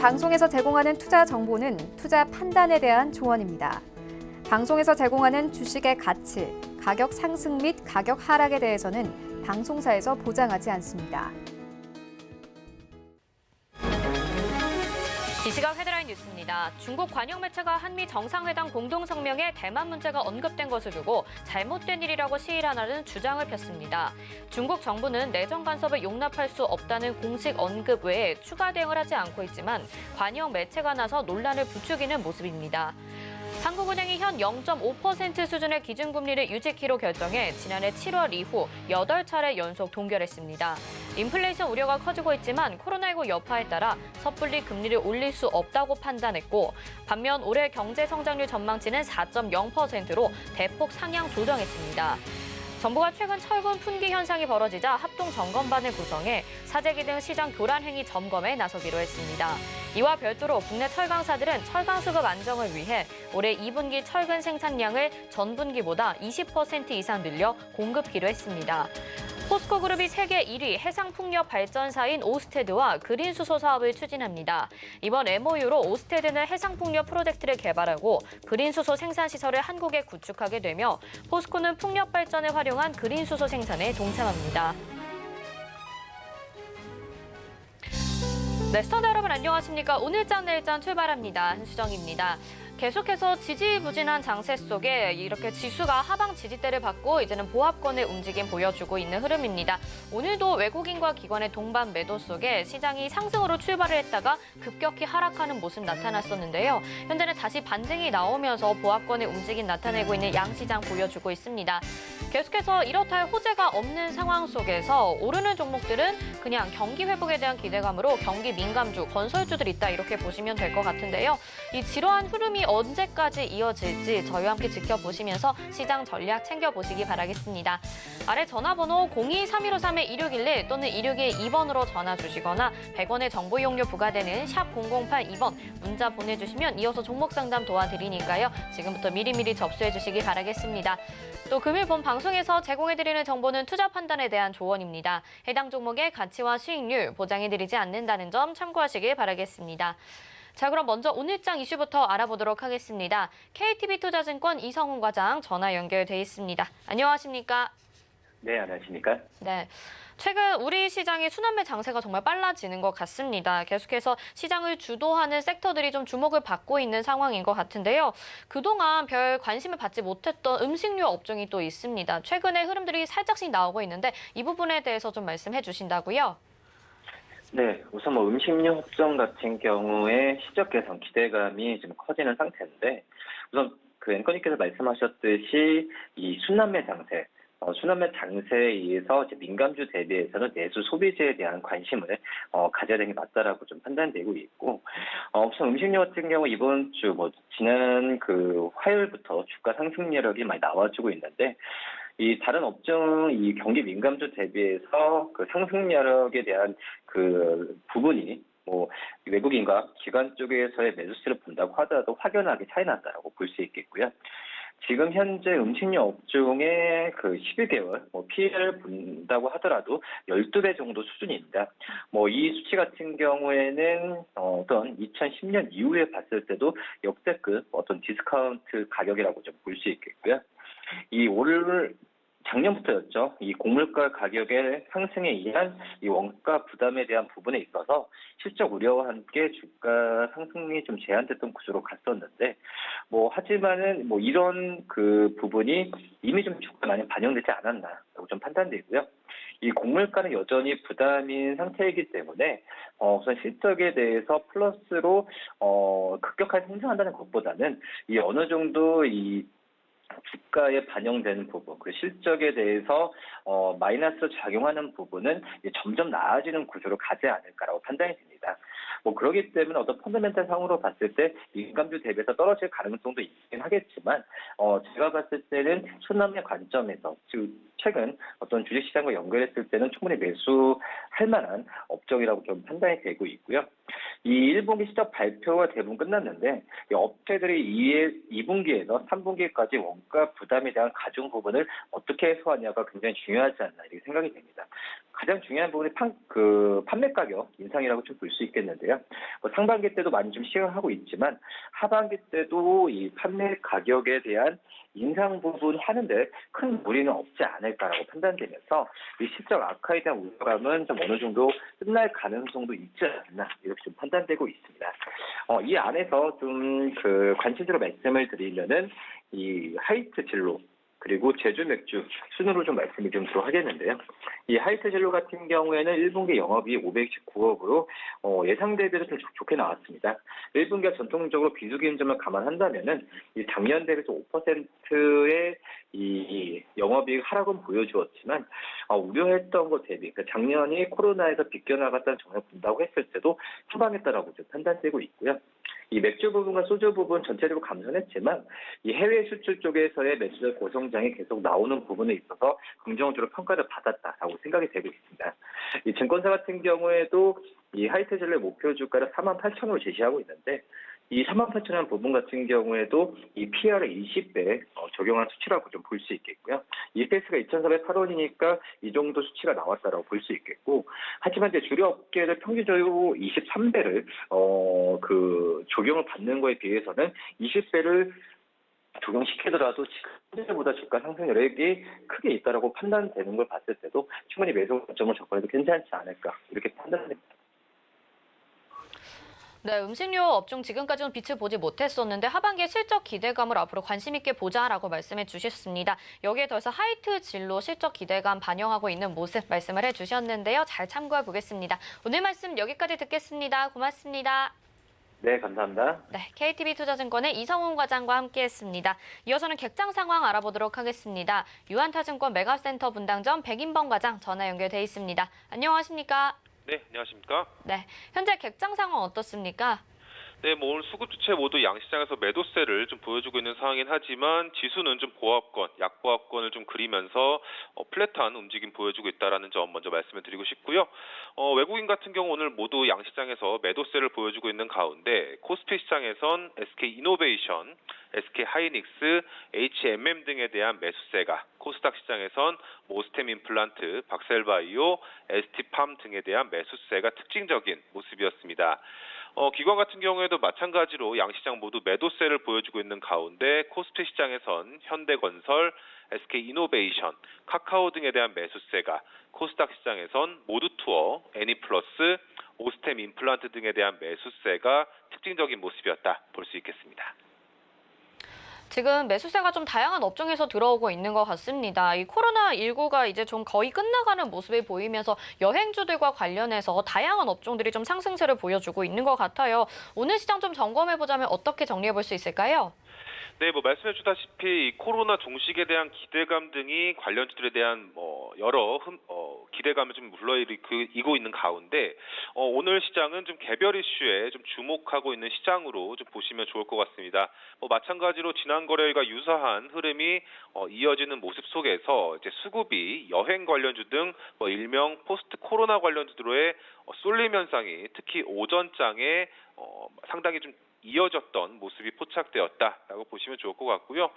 방송에서 제공하는 투자 정보는 투자 판단에 대한 조언입니다. 방송에서 제공하는 주식의 가치, 가격 상승 및 가격 하락에 대해서는 방송사에서 보장하지 않습니다. 이 시각 헤드라인 뉴스입니다. 중국 관영 매체가 한미 정상회담 공동성명에 대만 문제가 언급된 것을 두고 잘못된 일이라고 시인하는 주장을 폈습니다. 중국 정부는 내정 간섭을 용납할 수 없다는 공식 언급 외에 추가 대응을 하지 않고 있지만 관영 매체가 나서 논란을 부추기는 모습입니다. 한국은행이 현 0.5% 수준의 기준금리를 유지키로 결정해 지난해 7월 이후 8차례 연속 동결했습니다. 인플레이션 우려가 커지고 있지만 코로나19 여파에 따라 섣불리 금리를 올릴 수 없다고 판단했고 반면 올해 경제 성장률 전망치는 4.0%로 대폭 상향 조정했습니다. 정부가 최근 철근 품귀 현상이 벌어지자 합동점검반을 구성해 사재기 등 시장 교란 행위 점검에 나서기로 했습니다. 이와 별도로 국내 철강사들은 철강 수급 안정을 위해 올해 2분기 철근 생산량을 전분기보다 20% 이상 늘려 공급기로 했습니다. 포스코그룹이 세계 1위 해상풍력 발전사인 오스테드와 그린수소 사업을 추진합니다. 이번 MOU로 오스테드는 해상풍력 프로젝트를 개발하고 그린수소 생산시설을 한국에 구축하게 되며 포스코는 풍력 발전을 활용한 그린수소 생산에 동참합니다. 네, 시청자 여러분 안녕하십니까? 오늘장 내일장 출발합니다. 한수정입니다. 계속해서 지지부진한 장세 속에 이렇게 지수가 하방 지지대를 받고 이제는 보합권의 움직임 보여주고 있는 흐름입니다. 오늘도 외국인과 기관의 동반 매도 속에 시장이 상승으로 출발을 했다가 급격히 하락하는 모습 나타났었는데요. 현재는 다시 반등이 나오면서 보합권의 움직임 나타내고 있는 양시장 보여주고 있습니다. 계속해서 이렇다 할 호재가 없는 상황 속에서 오르는 종목들은 그냥 경기 회복에 대한 기대감으로 경기 민감주, 건설주들 있다 이렇게 보시면 될 것 같은데요. 이 지루한 흐름이 언제까지 이어질지 저희와 함께 지켜보시면서 시장 전략 챙겨보시기 바라겠습니다. 아래 전화번호 02-3153-1611 또는 1612번으로 전화 주시거나 100원의 정보 이용료 부과되는 샵 0082번 문자 보내주시면 이어서 종목 상담 도와드리니까요. 지금부터 미리미리 접수해 주시기 바라겠습니다. 또 금일 본 방송에서 제공해드리는 정보는 투자 판단에 대한 조언입니다. 해당 종목의 가치와 수익률 보장해드리지 않는다는 점 참고하시길 바라겠습니다. 자, 그럼 먼저 오늘장 이슈부터 알아보도록 하겠습니다. KTB투자증권 이성훈 과장 전화 연결돼 있습니다. 안녕하십니까? 네, 안녕하십니까? 네. 최근 우리 시장의 순환매 장세가 정말 빨라지는 것 같습니다. 계속해서 시장을 주도하는 섹터들이 좀 주목을 받고 있는 상황인 것 같은데요. 그동안 별 관심을 받지 못했던 음식료 업종이 또 있습니다. 최근에 흐름들이 살짝씩 나오고 있는데 이 부분에 대해서 좀 말씀해 주신다고요? 네, 우선 음식료 업종 같은 경우에 실적 개선 기대감이 좀 커지는 상태인데 우선 앵커님께서 말씀하셨듯이 이 순환매 장세, 순환매 장세에 의해서 이제 민감주 대비해서는 내수 소비재에 대한 관심을 가져야 되는 게 맞다라고 좀 판단되고 있고, 우선 음식료 같은 경우 이번 주 지난 화요일부터 주가 상승 여력이 많이 나와주고 있는데. 이 다른 업종 이 경기 민감주 대비해서 상승 여력에 대한 부분이 외국인과 기관 쪽에서의 매수세를 본다고 하더라도 확연하게 차이 난다라고 볼 수 있겠고요. 지금 현재 음식료 업종의 12개월 PE를 본다고 하더라도 12배 정도 수준입니다. 이 수치 같은 경우에는 어떤 2010년 이후에 봤을 때도 역대급 어떤 디스카운트 가격이라고 좀 볼 수 있겠고요. 작년부터였죠. 이 곡물가 가격의 상승에 의한 이 원가 부담에 대한 부분에 있어서 실적 우려와 함께 주가 상승이 좀 제한됐던 구조로 갔었는데, 하지만은 이런 부분이 이미 좀 주가에 많이 반영되지 않았나라고 좀 판단되고요. 이 곡물가는 여전히 부담인 상태이기 때문에 우선 실적에 대해서 플러스로 급격하게 상승한다는 것보다는 이 어느 정도 이 주가에 반영되는 부분, 실적에 대해서 마이너스 작용하는 부분은 점점 나아지는 구조로 가지 않을까라고 판단이 됩니다. 그렇기 때문에 어떤 펀더멘탈 상으로 봤을 때 민감주 대비해서 떨어질 가능성도 있긴 하겠지만, 제가 봤을 때는 순환매 관점에서 최근 어떤 주식시장과 연결했을 때는 충분히 매수할 만한 업종이라고 좀 판단이 되고 있고요. 이 1분기 실적 발표가 대부분 끝났는데 이 업체들이 2분기에서 3분기까지 원가 부담에 대한 가중 부분을 어떻게 해소하냐가 굉장히 중요하지 않나 이렇게 생각이 됩니다. 가장 중요한 부분이 판매 가격 인상이라고 좀 볼 수 있겠는데요. 상반기 때도 많이 좀 시행하고 있지만 하반기 때도 이 판매 가격에 대한 인상 부분 하는데 큰 무리는 없지 않을까라고 판단되면서 이 실적 악화에 대한 우려감은 좀 어느 정도 끝날 가능성도 있지 않나 이렇게 좀 판단되고 있습니다. 이 안에서 좀 관심으로 말씀을 드리면은 이 하이트 진로 그리고 제주 맥주 순으로 좀 말씀을 좀 들어가겠는데요. 이 하이트 진로 같은 경우에는 1분기 영업이 519억으로 예상 대비해서 좀 좋게 나왔습니다. 1분기가 전통적으로 비수기인 점을 감안한다면은 이 작년 대비해서 5%의 이 영업이익 하락은 보여주었지만 우려했던 것 대비 작년이 코로나에서 비껴나갔다는 점을 본다고 했을 때도 수방했다라고 좀 판단되고 있고요. 이 맥주 부분과 소주 부분 전체적으로 감소했지만 이 해외 수출 쪽에서의 매출적 고성장이 계속 나오는 부분에 있어서 긍정적으로 평가를 받았다라고 생각이 되고 있습니다. 이 증권사 같은 경우에도 이 하이트젤의 목표 주가를 48,000원으로 제시하고 있는데 이 48,000원 부분 같은 경우에도 이 PR의 20배 적용한 수치라고 좀 볼 수 있겠고요. EPS가 2,408원이니까 이 정도 수치가 나왔다라고 볼 수 있겠고, 하지만 이제 주류 업계를 평균적으로 23배를 적용을 받는 거에 비해서는 20배를 적용시키더라도 지금 현재보다 주가 상승 여력이 크게 있다라고 판단되는 걸 봤을 때도 충분히 매수 관점을 접근해도 괜찮지 않을까 이렇게 판단됩니다. 네, 음식료 업종 지금까지는 빛을 보지 못했었는데 하반기에 실적 기대감을 앞으로 관심 있게 보자라고 말씀해 주셨습니다. 여기에 더해서 하이트 진로 실적 기대감 반영하고 있는 모습 말씀을 해주셨는데요. 잘 참고해 보겠습니다. 오늘 말씀 여기까지 듣겠습니다. 고맙습니다. 네, 감사합니다. 네, KTB투자증권의 이성훈 과장과 함께했습니다. 이어서는 객장 상황 알아보도록 하겠습니다. 유한타증권 메가센터 분당점 백인범 과장 전화 연결돼 있습니다. 안녕하십니까? 네, 안녕하십니까? 네, 현재 객장 상황 어떻습니까? 네, 오늘 수급 주체 모두 양시장에서 매도세를 좀 보여주고 있는 상황이긴 하지만 지수는 좀 보합권, 약보합권을 좀 그리면서 플랫한 움직임 보여주고 있다라는 점 먼저 말씀을 드리고 싶고요. 외국인 같은 경우 오늘 모두 양시장에서 매도세를 보여주고 있는 가운데 코스피 시장에선 SK이노베이션, SK하이닉스, HMM 등에 대한 매수세가, 코스닥 시장에선 모스템 임플란트, 박셀바이오, ST팜 등에 대한 매수세가 특징적인 모습이었습니다. 기관 같은 경우에도 마찬가지로 양시장 모두 매도세를 보여주고 있는 가운데 코스피 시장에선 현대건설, SK이노베이션, 카카오 등에 대한 매수세가, 코스닥 시장에선 모두투어, 애니플러스, 오스템 임플란트 등에 대한 매수세가 특징적인 모습이었다 볼 수 있겠습니다. 지금 매수세가 좀 다양한 업종에서 들어오고 있는 것 같습니다. 이 코로나19가 이제 좀 거의 끝나가는 모습을 보이면서 여행주들과 관련해서 다양한 업종들이 좀 상승세를 보여주고 있는 것 같아요. 오늘 시장 좀 점검해보자면 어떻게 정리해 볼 수 있을까요? 네, 말씀해 주다시피 이 코로나 종식에 대한 기대감 등이 관련주들에 대한 여러 기대감을 좀 불러일으키고 있는 가운데 오늘 시장은 좀 개별 이슈에 좀 주목하고 있는 시장으로 좀 보시면 좋을 것 같습니다. 마찬가지로 지난 거래일과 유사한 흐름이 이어지는 모습 속에서 이제 수급이 여행 관련주 등 일명 포스트 코로나 관련주들의 쏠림 현상이 특히 오전장에 상당히 좀 이어졌던 모습이 포착되었다라고 보시면 좋을 것 같고요.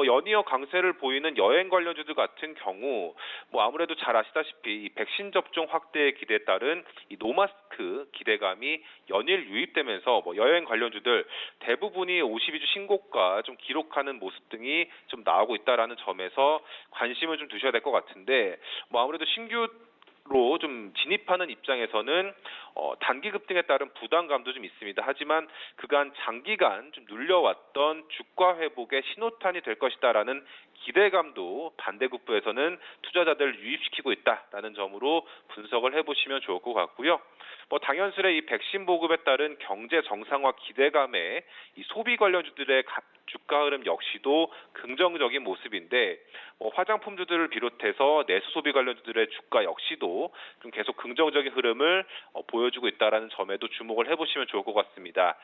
연이어 강세를 보이는 여행 관련주들 같은 경우 아무래도 잘 아시다시피 이 백신 접종 확대에 기대에 따른 이 노마스크 기대감이 연일 유입되면서 여행 관련주들 대부분이 52주 신고가 좀 기록하는 모습 등이 좀 나오고 있다라는 점에서 관심을 좀 두셔야 될 것 같은데 아무래도 신규 로 좀 진입하는 입장에서는 단기 급등에 따른 부담감도 좀 있습니다. 하지만 그간 장기간 좀 눌려왔던 주가 회복의 신호탄이 될 것이다라는 기대감도 반대급부에서는 투자자들을 유입시키고 있다라는 점으로 분석을 해보시면 좋을 것 같고요. 당연스레 이 백신 보급에 따른 경제 정상화 기대감에 이 소비 관련주들의 주가 흐름 역시도 긍정적인 모습인데 화장품주들을 비롯해서 내수 소비 관련주들의 주가 역시도 좀 계속 긍정적인 흐름을 보여주고 보여주고 있다라는 점에도 주목을 해보시면 좋을 것 같습니다.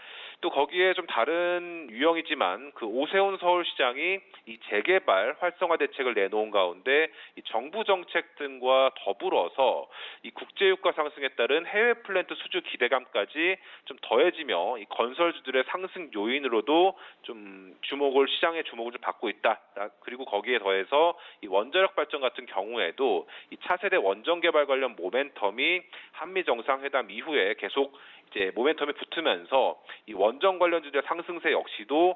또 거기에 좀 다른 유형이지만 그 오세훈 서울시장이 이 재개발 활성화 대책을 내놓은 가운데 이 정부 정책 등과 더불어서 이 국제유가 상승에 따른 해외 플랜트 수주 기대감까지 좀 더해지며 이 건설주들의 상승 요인으로도 좀 시장의 주목을 좀 받고 있다. 그리고 거기에 더해서 이 원자력 발전 같은 경우에도 이 차세대 원전 개발 관련 모멘텀이 한미 정상회담 이후에 계속 이제 모멘텀이 붙으면서 이 원전 관련주들의 상승세 역시도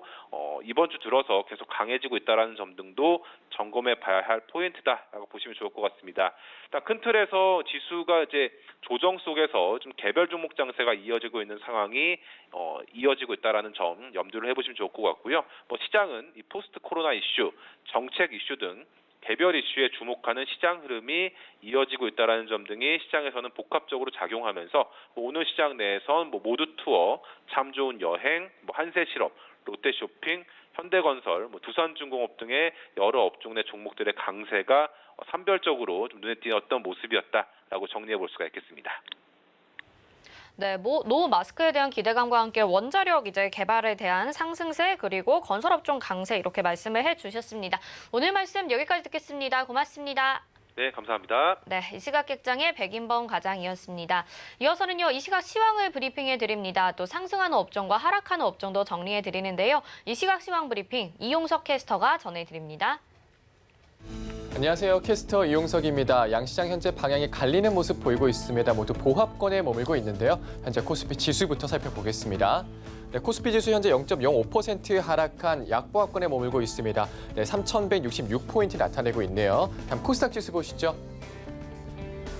이번 주 들어서 계속 강해지고 있다라는 점 등도 점검해 봐야 할 포인트다라고 보시면 좋을 것 같습니다. 일단 큰 틀에서 지수가 이제 조정 속에서 좀 개별 종목 장세가 이어지고 있는 상황이 이어지고 있다라는 점 염두를 해보시면 좋을 것 같고요. 시장은 이 포스트 코로나 이슈, 정책 이슈 등 개별 이슈에 주목하는 시장 흐름이 이어지고 있다는 점 등이 시장에서는 복합적으로 작용하면서 오늘 시장 내에선 모두 투어, 참 좋은 여행, 한세실업, 롯데쇼핑, 현대건설, 두산중공업 등의 여러 업종 내 종목들의 강세가 산별적으로 좀 눈에 띄었던 모습이었다라고 정리해 볼 수가 있겠습니다. 네, 노후 마스크에 대한 기대감과 함께 원자력 개발에 대한 상승세 그리고 건설업종 강세 이렇게 말씀을 해주셨습니다. 오늘 말씀 여기까지 듣겠습니다. 고맙습니다. 네, 감사합니다. 네, 이 시각 객장의 백인범 과장이었습니다. 이어서는요, 이 시각 시황을 브리핑해 드립니다. 또 상승하는 업종과 하락하는 업종도 정리해 드리는데요. 이 시각 시황 브리핑 이용석 캐스터가 전해드립니다. 안녕하세요. 캐스터 이용석입니다. 양시장 현재 방향이 갈리는 모습 보이고 있습니다. 모두 보합권에 머물고 있는데요. 현재 코스피 지수부터 살펴보겠습니다. 네, 코스피 지수 현재 0.05% 하락한 약보합권에 머물고 있습니다. 네, 3,166포인트 나타내고 있네요. 다음 코스닥 지수 보시죠.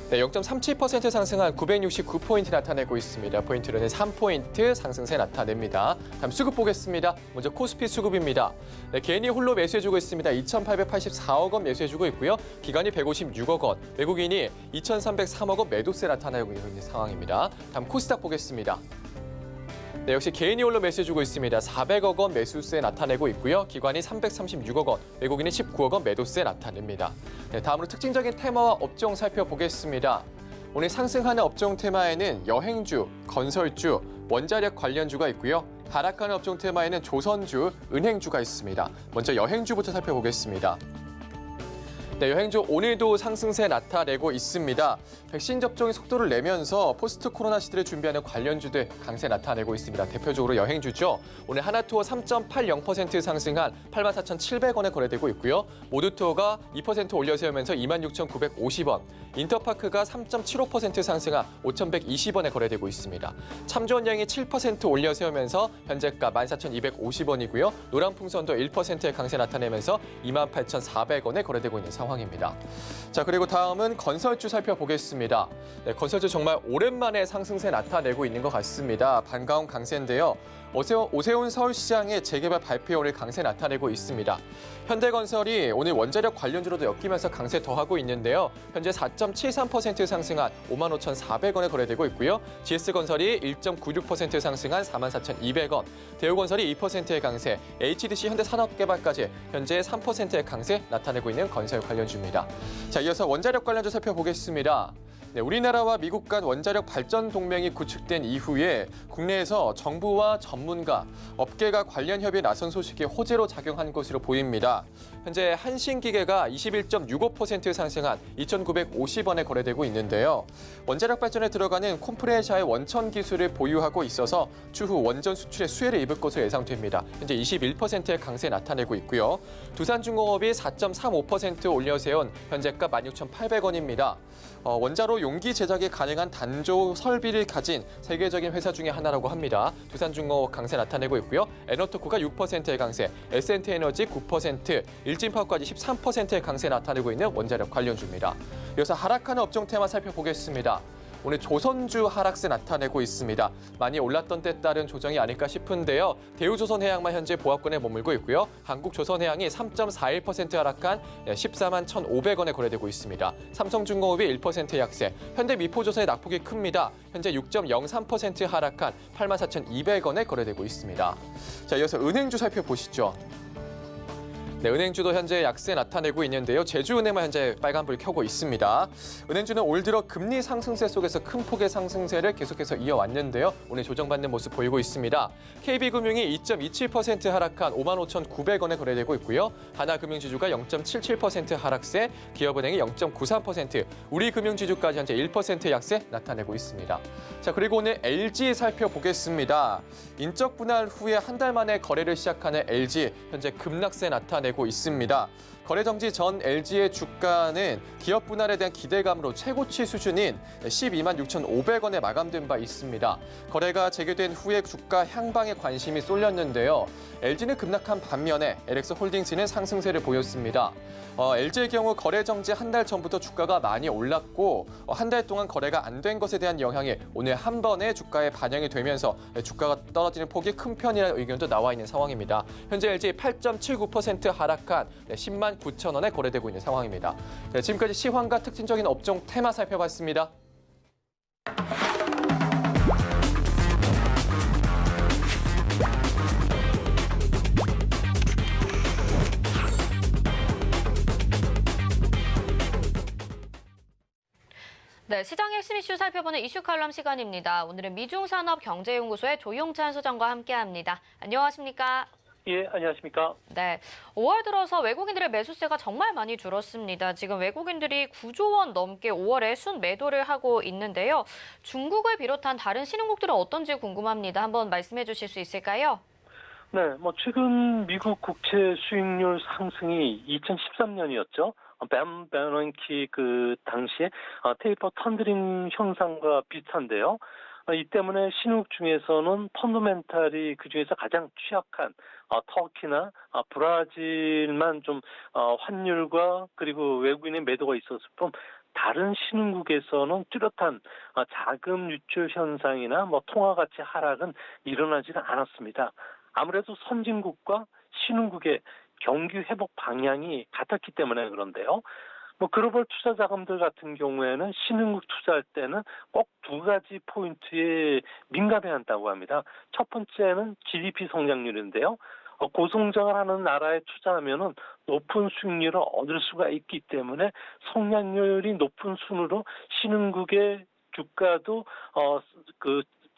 네, 0.37% 상승한 969포인트 나타내고 있습니다. 포인트로는 3포인트 상승세 나타냅니다. 다음 수급 보겠습니다. 먼저 코스피 수급입니다. 네, 개인이 홀로 매수해주고 있습니다. 2,884억 원 매수해주고 있고요. 기관이 156억 원, 외국인이 2,303억 원 매도세 나타내고 있는 상황입니다. 다음 코스닥 보겠습니다. 네, 역시 개인이 홀로 매수해주고 있습니다. 400억 원 매수세 나타내고 있고요. 기관이 336억 원, 외국인이 19억 원 매도세 나타냅니다. 네, 다음으로 특징적인 테마와 업종 살펴보겠습니다. 오늘 상승하는 업종 테마에는 여행주, 건설주, 원자력 관련주가 있고요. 하락하는 업종 테마에는 조선주, 은행주가 있습니다. 먼저 여행주부터 살펴보겠습니다. 네, 여행주 오늘도 상승세 나타내고 있습니다. 백신 접종의 속도를 내면서 포스트 코로나 시대를 준비하는 관련주들 강세 나타내고 있습니다. 대표적으로 여행주죠. 오늘 하나투어 3.80% 상승한 84,700원에 거래되고 있고요. 모두투어가 2% 올려세우면서 26,950원, 인터파크가 3.75% 상승한 5,120원에 거래되고 있습니다. 참조원여행이 7% 올려세우면서 현재가 14,250원이고요. 노란풍선도 1%의 강세 나타내면서 28,400원에 거래되고 있는 상황입니다. 자, 그리고 다음은 건설주 살펴보겠습니다. 네, 건설주 정말 오랜만에 상승세 나타내고 있는 것 같습니다. 반가운 강세인데요. 오세훈 서울시장의 재개발 발표에 오늘 강세 나타내고 있습니다. 현대건설이 오늘 원자력 관련주로도 엮이면서 강세 더하고 있는데요. 현재 4.73% 상승한 55,400원에 거래되고 있고요. GS건설이 1.96% 상승한 44,200원, 대우건설이 2%의 강세, HDC 현대산업개발까지 현재 3%의 강세 나타내고 있는 건설 관련주입니다. 자, 이어서 원자력 관련주 살펴보겠습니다. 네, 우리나라와 미국 간 원자력 발전 동맹이 구축된 이후에 국내에서 정부와 전문가, 업계가 관련 협의에 나선 소식이 호재로 작용한 것으로 보입니다. 현재 한신기계가 21.65% 상승한 2,950원에 거래되고 있는데요. 원자력 발전에 들어가는 콤프레셔의 원천 기술을 보유하고 있어서 추후 원전 수출에 수혜를 입을 것으로 예상됩니다. 현재 21%의 강세 나타내고 있고요. 두산중공업이 4.35% 올려세운 현재가 16,800원입니다. 원자로 용기 제작이 가능한 단조 설비를 가진 세계적인 회사 중에 하나라고 합니다. 두산중공업 강세 나타내고 있고요. 에너토코가 6%의 강세, S&T에너지 9%, 일진파워까지 13%의 강세 나타내고 있는 원자력 관련주입니다. 이어서 하락하는 업종 테마 살펴보겠습니다. 오늘 조선주 하락세 나타내고 있습니다. 많이 올랐던 때 따른 조정이 아닐까 싶은데요. 대우조선해양만 현재 보합권에 머물고 있고요. 한국조선해양이 3.41% 하락한 14만 1,500원에 거래되고 있습니다. 삼성중공업이 1% 약세, 현대미포조선의 낙폭이 큽니다. 현재 6.03% 하락한 84,200원에 거래되고 있습니다. 자, 이어서 은행주 살펴보시죠. 네, 은행주도 현재 약세 나타내고 있는데요. 제주은행만 현재 빨간불 켜고 있습니다. 은행주는 올 들어 금리 상승세 속에서 큰 폭의 상승세를 계속해서 이어왔는데요. 오늘 조정받는 모습 보이고 있습니다. KB금융이 2.27% 하락한 55,900원에 거래되고 있고요. 하나금융지주가 0.77% 하락세, 기업은행이 0.93%, 우리금융지주까지 현재 1% 약세 나타내고 있습니다. 자, 그리고 오늘 LG 살펴보겠습니다. 인적 분할 후에 한 달 만에 거래를 시작하는 LG, 현재 급락세 나타내고 있습니다. 거래 정지 전 LG의 주가는 기업 분할에 대한 기대감으로 최고치 수준인 12만 6,500원에 마감된 바 있습니다. 거래가 재개된 후에 주가 향방에 관심이 쏠렸는데요. LG는 급락한 반면에 LX홀딩스는 상승세를 보였습니다. LG의 경우 거래 정지 한 달 전부터 주가가 많이 올랐고 한 달 동안 거래가 안 된 것에 대한 영향이 오늘 한 번에 주가에 반영이 되면서 주가가 떨어지는 폭이 큰 편이라는 의견도 나와 있는 상황입니다. 현재 LG 8.79% 하락한 10만 9천 원에 거래되고 있는 상황입니다. 네, 지금까지 시황과 특징적인 업종 테마 살펴봤습니다. 네, 시장 핵심 이슈 살펴보는 이슈 칼럼 시간입니다. 오늘은 미중산업경제연구소의 조용찬 소장과 함께합니다. 안녕하십니까? 예, 안녕하십니까? 네, 5월 들어서 외국인들의 매수세가 정말 많이 줄었습니다. 지금 외국인들이 9조 원 넘게 5월에 순매도를 하고 있는데요. 중국을 비롯한 다른 신흥국들은 어떤지 궁금합니다. 한번 말씀해 주실 수 있을까요? 네, 최근 미국 국채 수익률 상승이 2013년이었죠. 뱀 베너키 그 당시에 테이퍼 턴드링 현상과 비슷한데요. 이 때문에 신흥국 중에서는 펀더멘탈이 그중에서 가장 취약한 터키나 브라질만 좀 환율과 그리고 외국인의 매도가 있었을 뿐 다른 신흥국에서는 뚜렷한 자금 유출 현상이나 통화 가치 하락은 일어나지는 않았습니다. 아무래도 선진국과 신흥국의 경기 회복 방향이 같았기 때문에 그런데요. 글로벌 투자 자금들 같은 경우에는 신흥국 투자할 때는 꼭 두 가지 포인트에 민감해야 한다고 합니다. 첫 번째는 GDP 성장률인데요. 고성장을 하는 나라에 투자하면은 높은 수익률을 얻을 수가 있기 때문에 성장률이 높은 순으로 신흥국의 주가도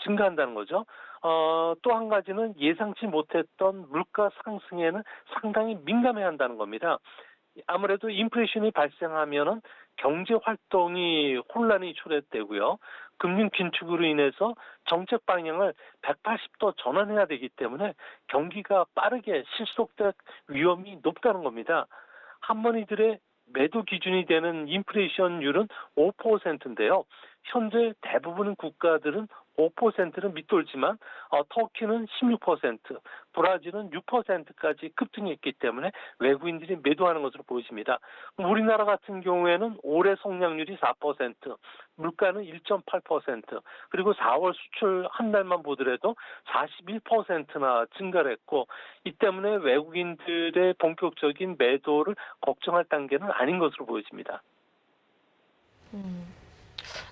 증가한다는 거죠. 또 한 가지는 예상치 못했던 물가 상승에는 상당히 민감해야 한다는 겁니다. 아무래도 인플레이션이 발생하면은 경제 활동이 혼란이 초래되고요. 금융 긴축으로 인해서 정책 방향을 180도 전환해야 되기 때문에 경기가 빠르게 실속될 위험이 높다는 겁니다. 할머니들의 매도 기준이 되는 인플레이션율은 5%인데요. 현재 대부분 국가들은 5%를 밑돌지만 터키는 16%, 브라질은 6%까지 급등했기 때문에 외국인들이 매도하는 것으로 보여집니다. 우리나라 같은 경우에는 올해 성장률이 4%, 물가는 1.8%, 그리고 4월 수출 한 달만 보더라도 41%나 증가를 했고 이 때문에 외국인들의 본격적인 매도를 걱정할 단계는 아닌 것으로 보여집니다.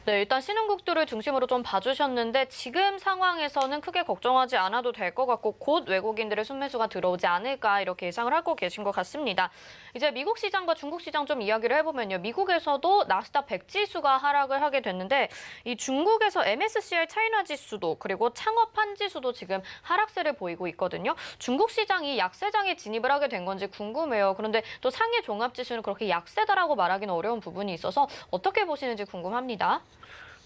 네, 일단 신흥국들을 중심으로 좀 봐주셨는데 지금 상황에서는 크게 걱정하지 않아도 될 것 같고 곧 외국인들의 순매수가 들어오지 않을까 이렇게 예상을 하고 계신 것 같습니다. 이제 미국 시장과 중국 시장 좀 이야기를 해보면요. 미국에서도 나스닥 100 지수가 하락을 하게 됐는데 이 중국에서 MSCI 차이나 지수도 그리고 창업한 지수도 지금 하락세를 보이고 있거든요. 중국 시장이 약세장에 진입을 하게 된 건지 궁금해요. 그런데 또 상해 종합지수는 그렇게 약세다라고 말하기는 어려운 부분이 있어서 어떻게 보시는지 궁금합니다.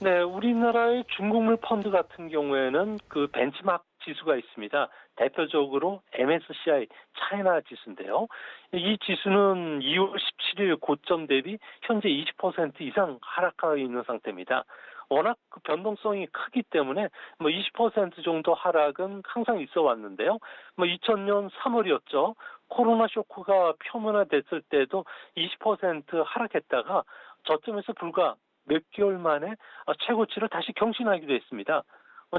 네, 우리나라의 중국물 펀드 같은 경우에는 그 벤치마크 지수가 있습니다. 대표적으로 MSCI 차이나 지수인데요. 이 지수는 2월 17일 고점 대비 현재 20% 이상 하락하고 있는 상태입니다. 워낙 그 변동성이 크기 때문에 20% 정도 하락은 항상 있어 왔는데요. 2000년 3월이었죠. 코로나 쇼크가 표면화됐을 때도 20% 하락했다가 저점에서 불과 몇 개월 만에 최고치를 다시 경신하기도 했습니다.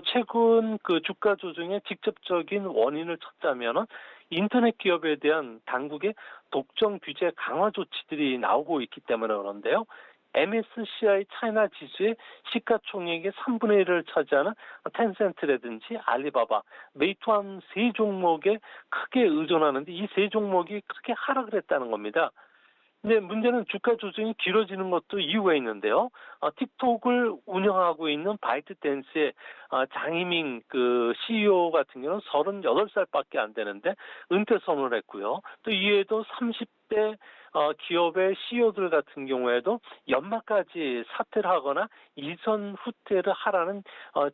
최근 그 주가 조정의 직접적인 원인을 찾자면은 인터넷 기업에 대한 당국의 독점 규제 강화 조치들이 나오고 있기 때문에 그런데요. MSCI 차이나 지수의 시가총액의 3분의 1을 차지하는 텐센트라든지 알리바바, 메이투안 세 종목에 크게 의존하는데 이 세 종목이 크게 하락을 했다는 겁니다. 근데 문제는 주가 조정이 길어지는 것도 이유가 있는데요. 틱톡을 운영하고 있는 바이트댄스의 장이밍 그 CEO 같은 경우는 38살밖에 안 되는데 은퇴 선언을 했고요. 또 이외에도 30대 기업의 CEO들 같은 경우에도 연말까지 사퇴를 하거나 이전 후퇴를 하라는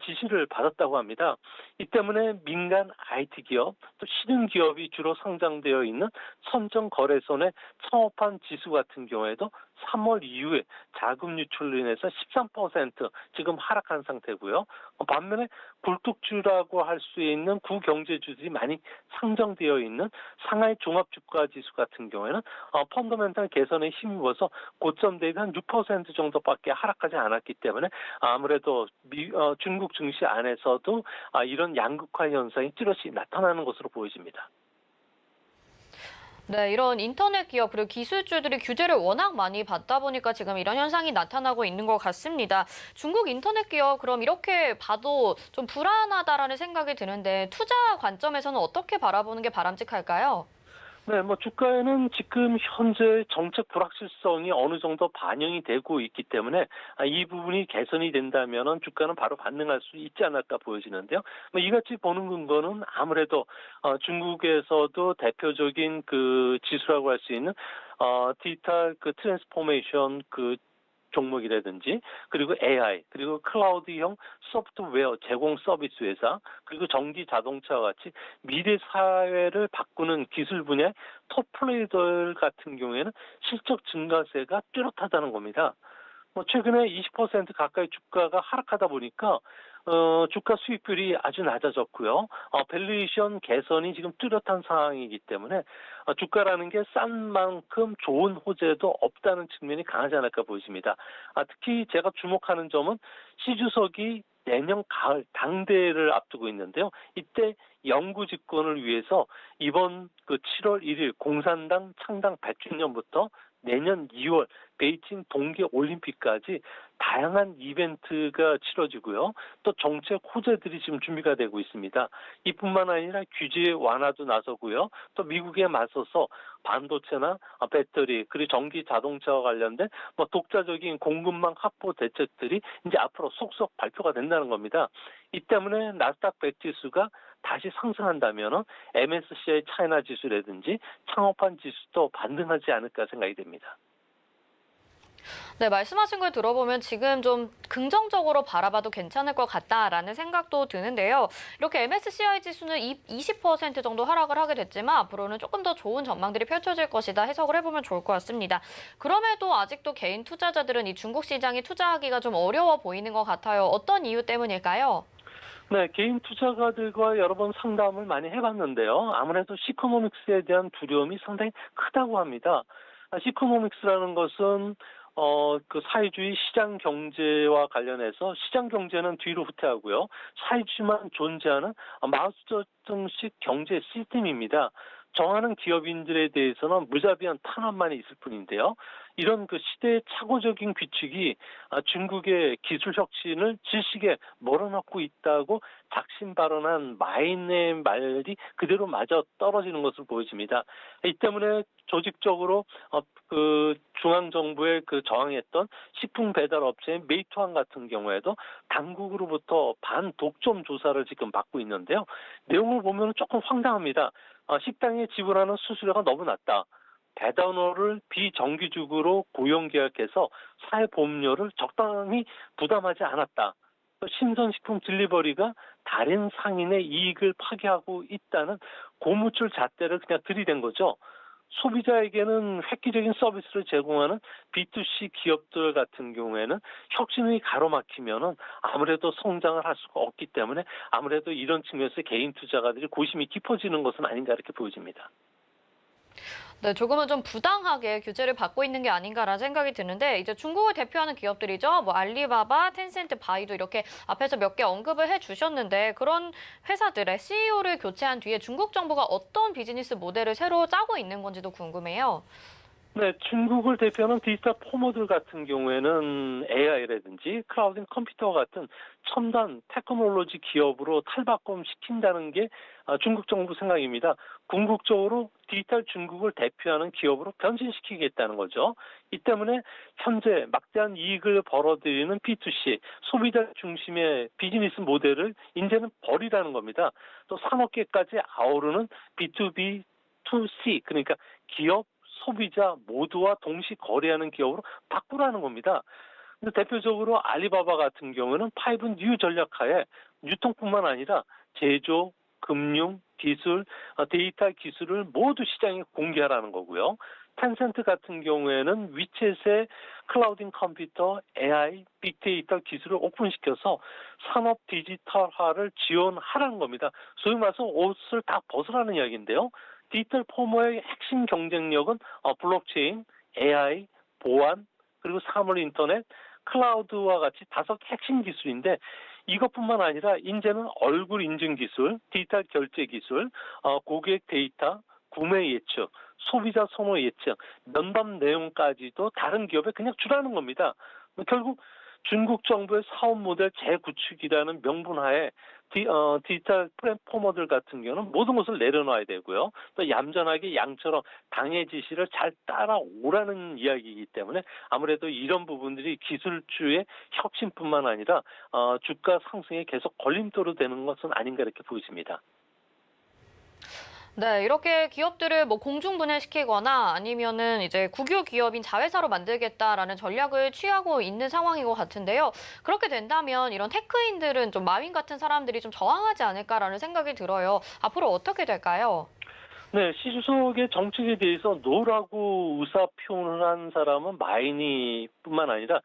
지시를 받았다고 합니다. 이 때문에 민간 IT 기업, 또 신흥 기업이 주로 상장되어 있는 선정거래소의 창업한 지수 같은 경우에도 3월 이후에 자금 유출로 인해서 13% 지금 하락한 상태고요. 반면에 굴뚝주라고 할 수 있는 구경제주들이 많이 상정되어 있는 상하이 종합주가지수 같은 경우에는 펀더멘탈 개선에 힘입어서 고점 대비 한 6% 정도밖에 하락하지 않았기 때문에 아무래도 중국 증시 안에서도 이런 양극화 현상이 뚜렷이 나타나는 것으로 보여집니다. 네, 이런 인터넷 기업 그리고 기술주들이 규제를 워낙 많이 받다 보니까 지금 이런 현상이 나타나고 있는 것 같습니다. 중국 인터넷 기업 그럼 이렇게 봐도 좀 불안하다라는 생각이 드는데 투자 관점에서는 어떻게 바라보는 게 바람직할까요? 네, 주가에는 지금 현재 정책 불확실성이 어느 정도 반영이 되고 있기 때문에 이 부분이 개선이 된다면 주가는 바로 반등할 수 있지 않을까 보여지는데요. 이같이 보는 근거는 아무래도 중국에서도 대표적인 그 지수라고 할 수 있는 디지털 그 트랜스포메이션 그 종목이라든지 그리고 AI 그리고 클라우드형 소프트웨어 제공 서비스 회사 그리고 전기 자동차와 같이 미래 사회를 바꾸는 기술 분야의 톱 플레이들 같은 경우에는 실적 증가세가 뚜렷하다는 겁니다. 최근에 20% 가까이 주가가 하락하다 보니까 주가 수익률이 아주 낮아졌고요. 밸류에이션 개선이 지금 뚜렷한 상황이기 때문에 주가라는 게 싼 만큼 좋은 호재도 없다는 측면이 강하지 않을까 보입니다. 특히 제가 주목하는 점은 시주석이 내년 가을 당대회를 앞두고 있는데요. 이때 영구 집권을 위해서 이번 그 7월 1일 공산당 창당 100주년부터 내년 2월 베이징 동계올림픽까지 다양한 이벤트가 치러지고요. 또 정책 호재들이 지금 준비가 되고 있습니다. 이뿐만 아니라 규제 완화도 나서고요. 또 미국에 맞서서 반도체나 배터리 그리고 전기 자동차와 관련된 독자적인 공급망 확보 대책들이 이제 앞으로 속속 발표가 된다는 겁니다. 이 때문에 나스닥 100 지수가 다시 상승한다면 MSCI 차이나 지수라든지 창업한 지수도 반등하지 않을까 생각이 됩니다. 네, 말씀하신 걸 들어보면 지금 좀 긍정적으로 바라봐도 괜찮을 것 같다라는 생각도 드는데요. 이렇게 MSCI 지수는 20% 정도 하락을 하게 됐지만 앞으로는 조금 더 좋은 전망들이 펼쳐질 것이다 해석을 해보면 좋을 것 같습니다. 그럼에도 아직도 개인 투자자들은 이 중국 시장에 투자하기가 좀 어려워 보이는 것 같아요. 어떤 이유 때문일까요? 네, 개인 투자가들과 여러 번 상담을 많이 해봤는데요. 아무래도 시커노믹스에 대한 두려움이 상당히 크다고 합니다. 시커노믹스라는 것은 그 사회주의 시장 경제와 관련해서 시장 경제는 뒤로 후퇴하고요. 사회주의만 존재하는 마오쩌둥식 경제 시스템입니다. 정하는 기업인들에 대해서는 무자비한 탄압만이 있을 뿐인데요. 이런 그 시대의 착오적인 규칙이 중국의 기술 혁신을 질식에 몰아넣고 있다고 작심 발언한 마인의 말이 그대로 맞아 떨어지는 것으로 보여집니다. 이 때문에 조직적으로 그 중앙 정부의 그 저항했던 식품 배달 업체인 메이투안 같은 경우에도 당국으로부터 반독점 조사를 지금 받고 있는데요. 내용을 보면 조금 황당합니다. 식당에 지불하는 수수료가 너무 낮다. 배달원을 비정규직으로 고용계약해서 사회보험료를 적당히 부담하지 않았다. 신선식품 딜리버리가 다른 상인의 이익을 파괴하고 있다는 고무줄 잣대를 그냥 들이댄 거죠. 소비자에게는 획기적인 서비스를 제공하는 B2C 기업들 같은 경우에는 혁신이 가로막히면은 아무래도 성장을 할 수가 없기 때문에 아무래도 이런 측면에서 개인 투자가들이 고심이 깊어지는 것은 아닌가 이렇게 보여집니다. 네, 조금은 좀 부당하게 규제를 받고 있는 게 아닌가라는 생각이 드는데 이제 중국을 대표하는 기업들이죠. 알리바바, 텐센트, 바이두 이렇게 앞에서 몇 개 언급을 해주셨는데 그런 회사들의 CEO를 교체한 뒤에 중국 정부가 어떤 비즈니스 모델을 새로 짜고 있는 건지도 궁금해요. 네, 중국을 대표하는 디지털 포머들 같은 경우에는 AI라든지 클라우딩 컴퓨터 같은 첨단 테크놀로지 기업으로 탈바꿈시킨다는 게 중국 정부 생각입니다. 궁극적으로 디지털 중국을 대표하는 기업으로 변신시키겠다는 거죠. 이 때문에 현재 막대한 이익을 벌어들이는 B2C, 소비자 중심의 비즈니스 모델을 이제는 버리라는 겁니다. 또 산업계까지 아우르는 B2B, 2C, 그러니까 기업, 소비자 모두와 동시 거래하는 기업으로 바꾸라는 겁니다. 근데 대표적으로 알리바바 같은 경우는 5 뉴 전략하에 유통뿐만 아니라 제조, 금융, 기술, 데이터 기술을 모두 시장에 공개하라는 거고요. 텐센트 같은 경우에는 위챗의 클라우딩 컴퓨터, AI, 빅데이터 기술을 오픈시켜서 산업 디지털화를 지원하라는 겁니다. 소위 말해서 옷을 다 벗으라는 이야기인데요. 디지털 포머의 핵심 경쟁력은 블록체인, AI, 보안, 그리고 사물 인터넷, 클라우드와 같이 5개 핵심 기술인데 이것뿐만 아니라 이제는 얼굴 인증 기술, 디지털 결제 기술, 고객 데이터, 구매 예측, 소비자 선호 예측, 면담 내용까지도 다른 기업에 그냥 주라는 겁니다. 결국 중국 정부의 사업 모델 재구축이라는 명분하에 디지털 플랫포머들 같은 경우는 모든 것을 내려놔야 되고요. 또 얌전하게 양처럼 당의 지시를 잘 따라오라는 이야기이기 때문에 아무래도 이런 부분들이 기술주의 혁신뿐만 아니라 주가 상승에 계속 걸림돌이 되는 것은 아닌가 이렇게 보입니다. 네, 이렇게 기업들을 뭐 공중분해시키거나 아니면은 이제 국유 기업인 자회사로 만들겠다라는 전략을 취하고 있는 상황인 것 같은데요. 그렇게 된다면 이런 테크인들은 좀 마윈 같은 사람들이 좀 저항하지 않을까라는 생각이 들어요. 앞으로 어떻게 될까요? 네, 시 주석의 정책에 대해서 노라고 의사 표현을 한 사람은 마이니뿐만 아니라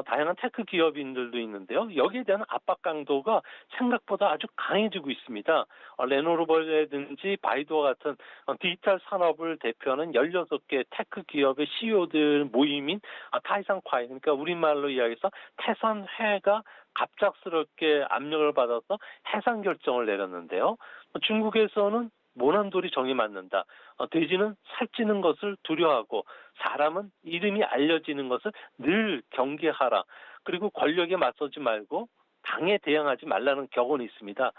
다양한 테크 기업인들도 있는데요. 여기에 대한 압박 강도가 생각보다 아주 강해지고 있습니다. 레노버라든지 바이두와 같은 디지털 산업을 대표하는 16개 테크 기업의 CEO들 모임인 타이상콰이, 그러니까 우리말로 이야기해서 태산회가 갑작스럽게 압력을 받아서 해산 결정을 내렸는데요. 중국에서는 모난돌이 정이 맞는다. 돼지는 살찌는 것을 두려워하고 사람은 이름이 알려지는 것을 늘 경계하라. 그리고 권력에 맞서지 말고 당에 대항하지 말라는 격언이 있습니다.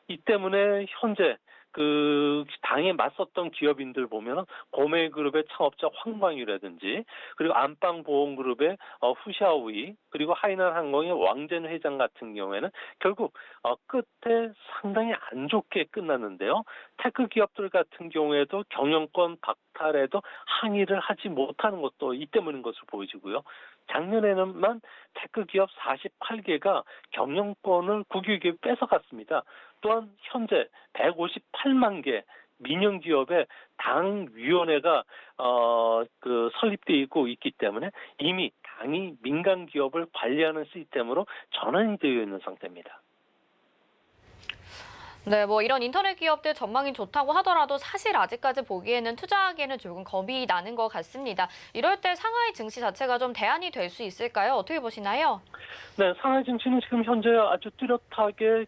이 때문에 현재 그 당에 맞섰던 기업인들 보면은 고메그룹의 창업자 황광유라든지 그리고 안방보험그룹의 후샤오이 그리고 하이난항공의 왕젠 회장 같은 경우에는 결국 끝에 상당히 안 좋게 끝났는데요. 테크 기업들 같은 경우에도 경영권 박탈에도 항의를 하지 못하는 것도 이 때문인 것으로 보여지고요. 작년에는만 테크 기업 48개가 경영권을 국유기업에 뺏어갔습니다. 또한 현재 158만 개 민영 기업의 당위원회가 설립되어 있기 때문에 이미 당이 민간 기업을 관리하는 시스템으로 전환이 되어 있는 상태입니다. 네, 뭐 이런 인터넷 기업들 전망이 좋다고 하더라도 사실 아직까지 보기에는 투자하기에는 조금 겁이 나는 것 같습니다. 이럴 때 상하이 증시 자체가 좀 대안이 될 수 있을까요? 어떻게 보시나요? 네, 상하이 증시는 지금 현재 아주 뚜렷하게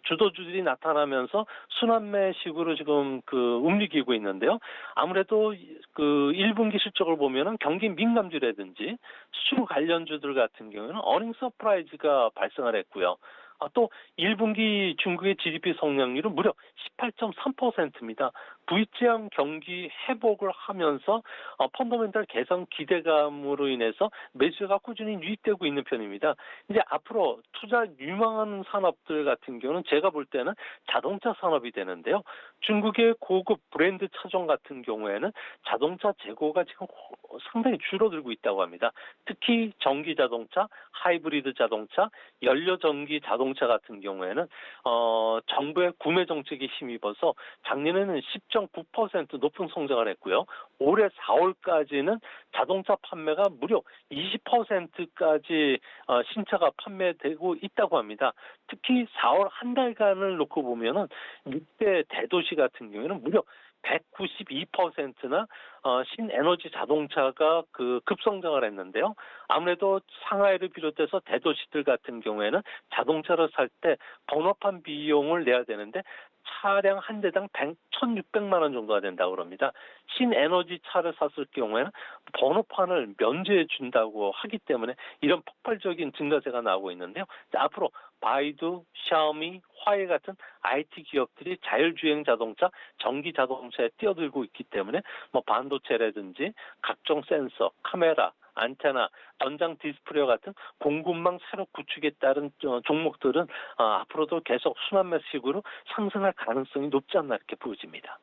주도주들이 나타나면서 순환매식으로 지금 움직이고 있는데요. 아무래도 1분기 실적을 보면은 경기 민감주라든지 수출 관련주들 같은 경우에는 어닝 서프라이즈가 발생을 했고요. 또 1분기 중국의 GDP 성장률은 무려 18.3%입니다. V자형 경기 회복을 하면서 펀더멘털 개선 기대감으로 인해서 매수가 꾸준히 유입되고 있는 편입니다. 이제 앞으로 투자 유망한 산업들 같은 경우는 제가 볼 때는 자동차 산업이 되는데요. 중국의 고급 브랜드 차종 같은 경우에는 자동차 재고가 지금 상당히 줄어들고 있다고 합니다. 특히 전기 자동차, 하이브리드 자동차, 연료 전기 자동차 같은 경우에는 정부의 구매 정책에 힘입어서 작년에는 10.9% 높은 성장을 했고요. 올해 4월까지는 자동차 판매가 무려 20%까지 신차가 판매되고 있다고 합니다. 특히 4월 한 달간을 놓고 보면은 6대 대도시 같은 경우에는 무려 192%나 신에너지 자동차가 급성장을 했는데요. 아무래도 상하이를 비롯해서 대도시들 같은 경우에는 자동차를 살 때 번호판 비용을 내야 되는데 차량 한 대당 1,600만 원 정도가 된다고 합니다. 신에너지 차를 샀을 경우에는 번호판을 면제해 준다고 하기 때문에 이런 폭발적인 증가세가 나오고 있는데요. 앞으로 바이두, 샤오미, 화웨이 같은 IT 기업들이 자율주행 자동차, 전기 자동차에 뛰어들고 있기 때문에 반도체라든지 각종 센서, 카메라, 안테나, 전장 디스플레이 같은 공급망 새로 구축에 따른 종목들은 앞으로도 계속 순환매식으로 상승할 가능성이 높지 않나 이렇게 보여집니다.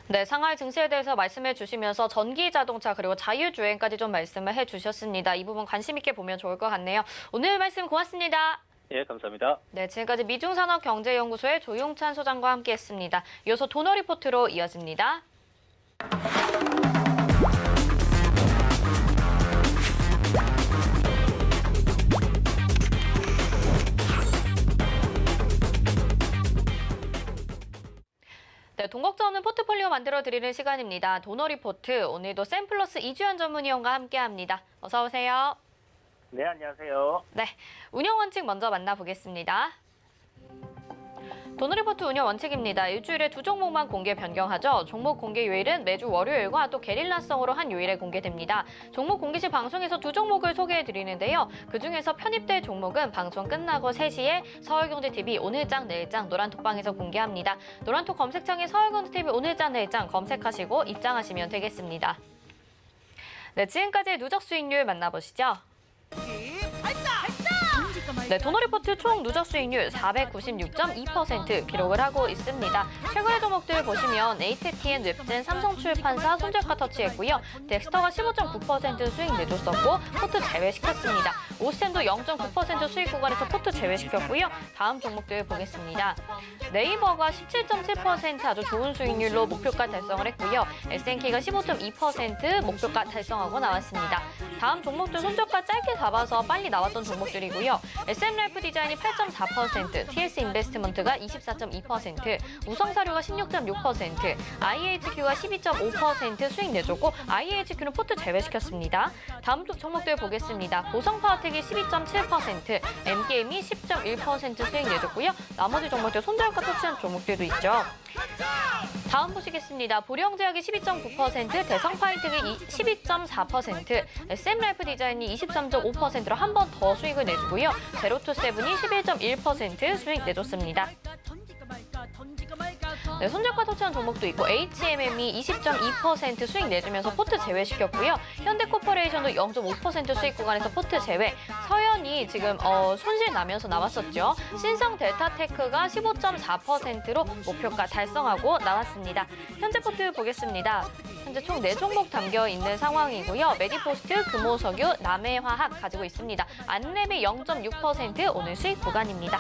네, 상하이 증시에 대해서 말씀해 주시면서 전기 자동차 그리고 자율주행까지 좀 말씀을 해주셨습니다. 이 부분 관심 있게 보면 좋을 것 같네요. 오늘 말씀 고맙습니다. 예, 감사합니다. 네, 지금까지 미중산업경제연구소의 조용찬 소장과 함께했습니다. 이어서 도너 리포트로 이어집니다. 네, 돈 걱정 없는 포트폴리오 만들어드리는 시간입니다. 도너 리포트, 오늘도 샘플러스 이주연 전문위원과 함께합니다. 어서 오세요. 네, 안녕하세요. 네, 운영 원칙 먼저 만나보겠습니다. 도너 리포트 운영 원칙입니다. 일주일에 2종목만 공개 변경하죠. 종목 공개 요일은 매주 월요일과 또 게릴라성으로 한 요일에 공개됩니다. 종목 공개 시 방송에서 2종목을 소개해드리는데요. 그중에서 편입될 종목은 방송 끝나고 3시에 서울경제TV 오늘장 내일장 노란톡방에서 공개합니다. 노란톡 검색창에 서울경제TV 오늘장 내일장 검색하시고 입장하시면 되겠습니다. 네, 지금까지의 누적 수익률 만나보시죠. 네, 도너 리포트 총 누적 수익률 496.2% 기록을 하고 있습니다. 최근의 종목들 보시면 에이테티엔, 웹젠, 삼성출판사, 손절가 터치했고요. 덱스터가 15.9% 수익 내줬었고 포트 제외시켰습니다. 오스템도 0.9% 수익 구간에서 포트 제외시켰고요. 다음 종목들 보겠습니다. 네이버가 17.7% 아주 좋은 수익률로 목표가 달성을 했고요. SNK가 15.2% 목표가 달성하고 나왔습니다. 다음 종목들 손절가 짧게 잡아서 빨리 나왔던 종목들이고요. SM라이프 디자인이 8.4%, TS 인베스트먼트가 24.2%, 우성사료가 16.6%, IHQ가 12.5% 수익 내줬고 IHQ는 포트 제외시켰습니다. 다음 종목들 보겠습니다. 보성파워텍이 12.7%, M게임이 10.1% 수익 내줬고요. 나머지 종목들 손절가 터치한 종목들도 있죠. 다음 보시겠습니다. 보령제약이 12.9%, 대성파이텍이 12.4%, SM라이프 디자인이 23.5%로 한 번 더 수익을 내주고요. 제로투세븐이 11.1% 수익 내줬습니다. 네, 손절가 터치한 종목도 있고 HMM이 20.2% 수익 내주면서 포트 제외시켰고요. 현대코퍼레이션도 0.5% 수익 구간에서 포트 제외. 서현이 지금 손실 나면서 나왔었죠. 신성델타테크가 15.4%로 목표가 달성하고 나왔습니다. 현재 포트 보겠습니다. 현재 총 4종목 담겨 있는 상황이고요. 메디포스트, 금호석유, 남해화학 가지고 있습니다. 안랩이 0.6% 오늘 수익 구간입니다.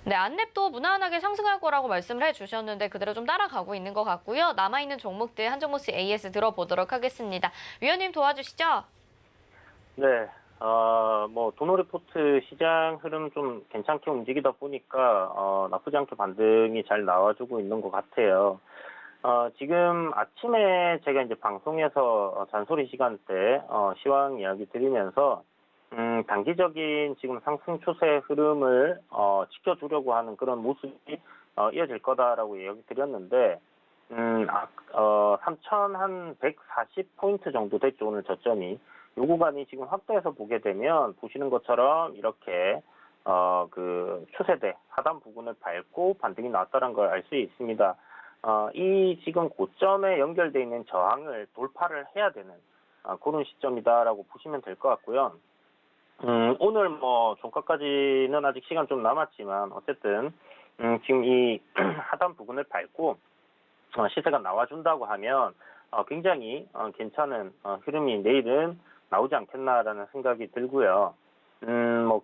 네, 안랩도 무난하게 상승할 거라고 말씀을 해주셨는데 그대로 좀 따라가고 있는 것 같고요. 남아있는 종목들 한 종목씩 AS 들어보도록 하겠습니다. 위원님 도와주시죠. 네, 도너 리포트 시장 흐름 좀 괜찮게 움직이다 보니까 나쁘지 않게 반등이 잘 나와주고 있는 것 같아요. 지금 아침에 제가 이제 방송에서 잔소리 시간대 시황 이야기 드리면서 단기적인 지금 상승 추세 흐름을 지켜주려고 하는 그런 모습이 이어질 거다라고 이야기 드렸는데 3,140포인트 정도 됐죠, 오늘 저점이. 이 구간이 지금 확대해서 보게 되면 보시는 것처럼 이렇게 그 추세대 하단 부분을 밟고 반등이 나왔다는 걸 알 수 있습니다. 이 지금 고점에 연결되어 있는 저항을 돌파를 해야 되는 그런 시점이다라고 보시면 될 것 같고요. 오늘 종가까지는 아직 시간 좀 남았지만 어쨌든 지금 이 하단 부분을 밟고 시세가 나와준다고 하면 굉장히 괜찮은 흐름이 내일은 나오지 않겠나라는 생각이 들고요.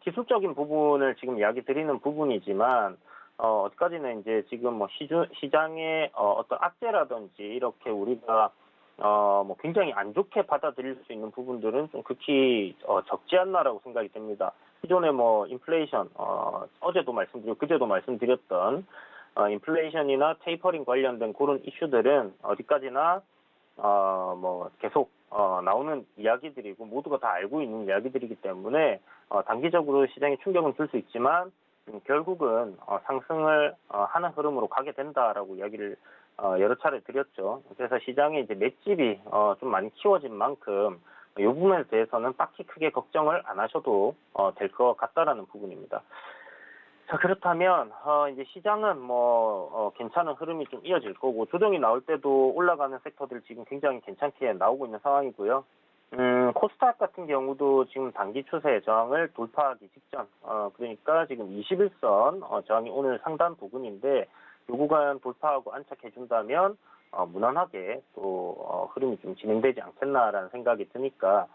기술적인 부분을 지금 이야기 드리는 부분이지만 어디까지는 이제 지금 시장의 어떤 악재라든지 이렇게 우리가 굉장히 안 좋게 받아들일 수 있는 부분들은 좀 극히 적지 않나라고 생각이 듭니다. 기존에 뭐 인플레이션, 어제도 말씀드렸고 그제도 말씀드렸던 인플레이션이나 테이퍼링 관련된 그런 이슈들은 어디까지나 뭐 계속 나오는 이야기들이고 모두가 다 알고 있는 이야기들이기 때문에 단기적으로 시장에 충격은 줄 수 있지만 결국은 상승을 하는 흐름으로 가게 된다라고 이야기를 여러 차례 드렸죠. 그래서 시장에 이제 맷집이 좀 많이 키워진 만큼 이 부분에 대해서는 딱히 크게 걱정을 안 하셔도 될 것 같다라는 부분입니다. 자, 그렇다면 이제 시장은 뭐 괜찮은 흐름이 좀 이어질 거고 조정이 나올 때도 올라가는 섹터들 지금 굉장히 괜찮게 나오고 있는 상황이고요. 코스닥 같은 경우도 지금 단기 추세 저항을 돌파하기 직전, 그러니까 지금 21선 저항이 오늘 상단 부근인데 요 구간 돌파하고 안착해준다면 무난하게 또 흐름이 좀 진행되지 않겠나라는 생각이 드니까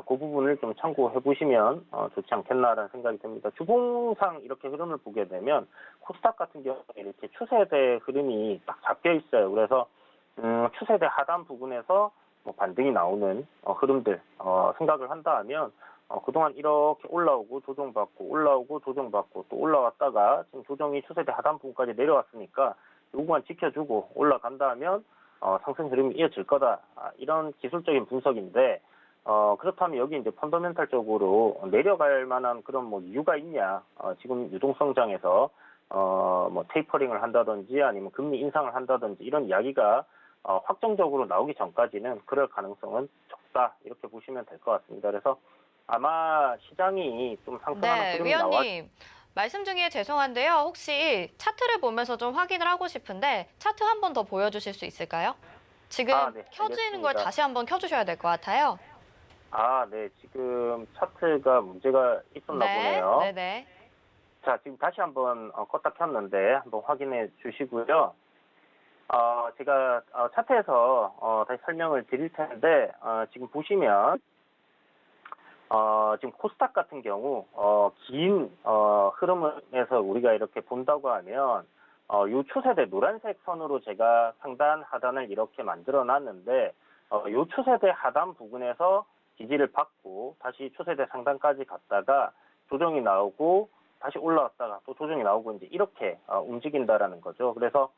그 부분을 좀 참고해 보시면 좋지 않겠나라는 생각이 듭니다. 주봉상 이렇게 흐름을 보게 되면 코스닥 같은 경우에 이렇게 추세대 흐름이 딱 잡혀 있어요. 그래서 추세대 하단 부분에서 뭐 반등이 나오는 흐름들 생각을 한다 하면 그동안 이렇게 올라오고 조정받고 올라오고 조정받고 또 올라왔다가 지금 조정이 추세대 하단 부분까지 내려왔으니까 요구만 지켜주고 올라간다 하면 상승 흐름이 이어질 거다. 이런 기술적인 분석인데 그렇다면 여기 이제 펀더멘탈적으로 내려갈 만한 그런 뭐 이유가 있냐? 지금 유동성장에서 뭐 테이퍼링을 한다든지 아니면 금리 인상을 한다든지 이런 이야기가 확정적으로 나오기 전까지는 그럴 가능성은 적다 이렇게 보시면 될 것 같습니다. 그래서 아마 시장이 좀 상승하는 흐름이 위원님. 말씀 중에 죄송한데요. 혹시 차트를 보면서 좀 확인을 하고 싶은데 차트 한 번 더 보여주실 수 있을까요? 지금 네, 켜지는 걸 알겠습니다. 다시 한번 켜주셔야 될 것 같아요. 네. 지금 차트가 문제가 있었나 보네요. 네네. 자, 지금 다시 한번 껐다 켰는데 한번 확인해 주시고요. 제가 차트에서 다시 설명을 드릴 텐데 지금 보시면 지금 코스닥 같은 경우 긴 흐름에서 우리가 이렇게 본다고 하면 요 추세대 노란색 선으로 제가 상단 하단을 이렇게 만들어 놨는데 요 추세대 하단 부분에서 지지를 받고 다시 추세대 상단까지 갔다가 조정이 나오고 다시 올라왔다가 또 조정이 나오고 이제 이렇게 움직인다라는 거죠. 그래서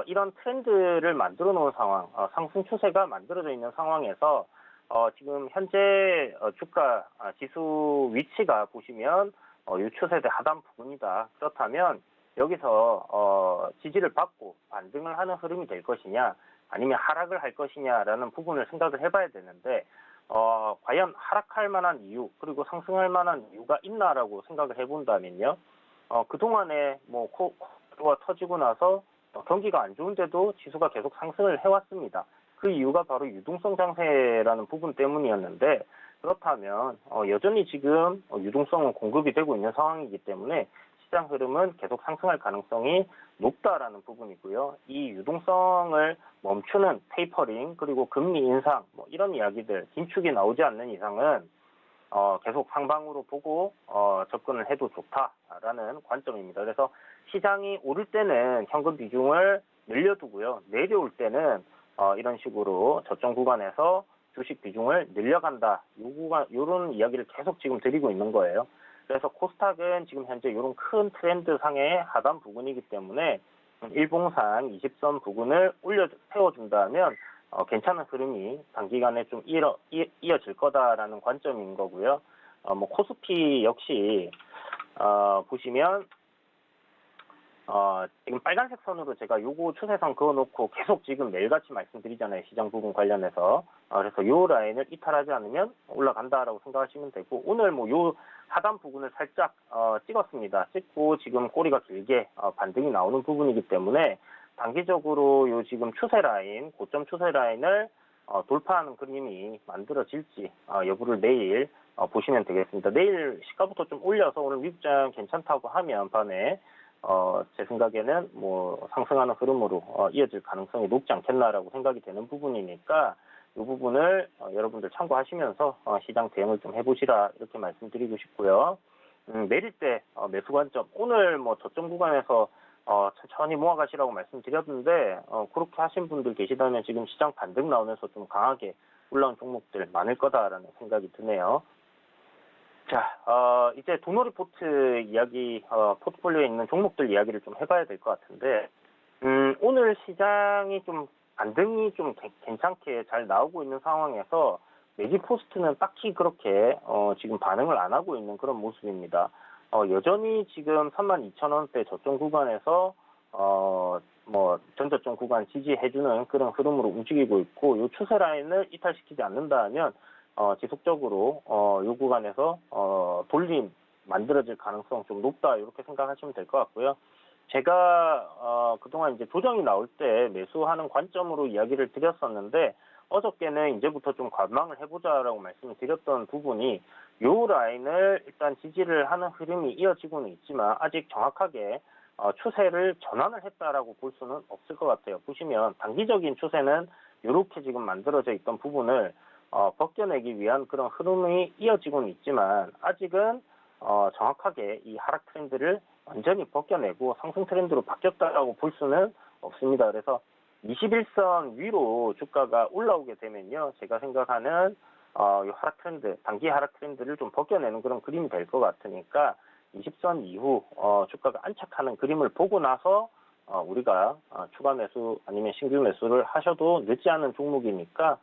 이런 트렌드를 만들어 놓은 상황, 상승 추세가 만들어져 있는 상황에서 지금 현재 주가 지수 위치가 보시면 이 추세대 하단 부분이다. 그렇다면 여기서 지지를 받고 반등을 하는 흐름이 될 것이냐 아니면 하락을 할 것이냐라는 부분을 생각을 해봐야 되는데 과연 하락할 만한 이유 그리고 상승할 만한 이유가 있나라고 생각을 해본다면요. 그동안에 뭐 코로나가 터지고 나서 경기가 안 좋은데도 지수가 계속 상승을 해왔습니다. 그 이유가 바로 유동성 장세라는 부분 때문이었는데 그렇다면 여전히 지금 유동성은 공급이 되고 있는 상황이기 때문에 시장 흐름은 계속 상승할 가능성이 높다라는 부분이고요. 이 유동성을 멈추는 테이퍼링 그리고 금리 인상 뭐 이런 이야기들 긴축이 나오지 않는 이상은 계속 상방으로 보고 접근을 해도 좋다라는 관점입니다. 그래서 시장이 오를 때는 현금 비중을 늘려두고요. 내려올 때는 이런 식으로 저점 구간에서 주식 비중을 늘려간다. 요런 이야기를 계속 지금 드리고 있는 거예요. 그래서 코스닥은 지금 현재 이런 큰 트렌드 상의 하단 부분이기 때문에 일봉상 20선 부근을 세워준다면 괜찮은 흐름이 단기간에 좀 이어질 거다라는 관점인 거고요. 뭐 코스피 역시 보시면 지금 빨간색 선으로 제가 요거 추세선 그어놓고 계속 지금 매일같이 말씀드리잖아요. 시장 부분 관련해서. 그래서 요 라인을 이탈하지 않으면 올라간다라고 생각하시면 되고, 오늘 뭐 요 하단 부분을 살짝 찍었습니다. 찍고 지금 꼬리가 길게 반등이 나오는 부분이기 때문에 단기적으로 요 지금 추세 라인, 고점 추세 라인을 돌파하는 그림이 만들어질지 여부를 내일 보시면 되겠습니다. 내일 시가부터 좀 올려서 오늘 미국장 괜찮다고 하면 반에 제 생각에는 뭐 상승하는 흐름으로 이어질 가능성이 높지 않겠나라고 생각이 되는 부분이니까 이 부분을 여러분들 참고하시면서 시장 대응을 좀 해보시라 이렇게 말씀드리고 싶고요. 내릴 때 매수 관점 오늘 뭐 저점 구간에서 천천히 모아가시라고 말씀드렸는데 그렇게 하신 분들 계시다면 지금 시장 반등 나오면서 좀 강하게 올라온 종목들 많을 거다라는 생각이 드네요. 자, 이제 도노리포트 이야기, 포트폴리오에 있는 종목들 이야기를 좀 해봐야 될 것 같은데, 오늘 시장이 좀 반등이 좀 괜찮게 잘 나오고 있는 상황에서 매직포스트는 딱히 그렇게 지금 반응을 안 하고 있는 그런 모습입니다. 여전히 지금 32,000원대 저점 구간에서 전저점 구간 지지해주는 그런 흐름으로 움직이고 있고, 이 추세 라인을 이탈시키지 않는다 하면 지속적으로 이 구간에서 돌림 만들어질 가능성 좀 높다, 이렇게 생각하시면 될 것 같고요. 제가 그동안 이제 조정이 나올 때 매수하는 관점으로 이야기를 드렸었는데, 어저께는 이제부터 좀 관망을 해보자라고 말씀을 드렸던 부분이, 요 라인을 일단 지지를 하는 흐름이 이어지고는 있지만 아직 정확하게 추세를 전환을 했다라고 볼 수는 없을 것 같아요. 보시면 단기적인 추세는 이렇게 지금 만들어져 있던 부분을 벗겨내기 위한 그런 흐름이 이어지고는 있지만, 아직은 정확하게 이 하락 트렌드를 완전히 벗겨내고 상승 트렌드로 바뀌었다라고 볼 수는 없습니다. 그래서 21선 위로 주가가 올라오게 되면요, 제가 생각하는 이 하락 트렌드, 단기 하락 트렌드를 좀 벗겨내는 그런 그림이 될 것 같으니까, 20선 이후 주가가 안착하는 그림을 보고 나서 우리가 추가 매수 아니면 신규 매수를 하셔도 늦지 않은 종목이니까,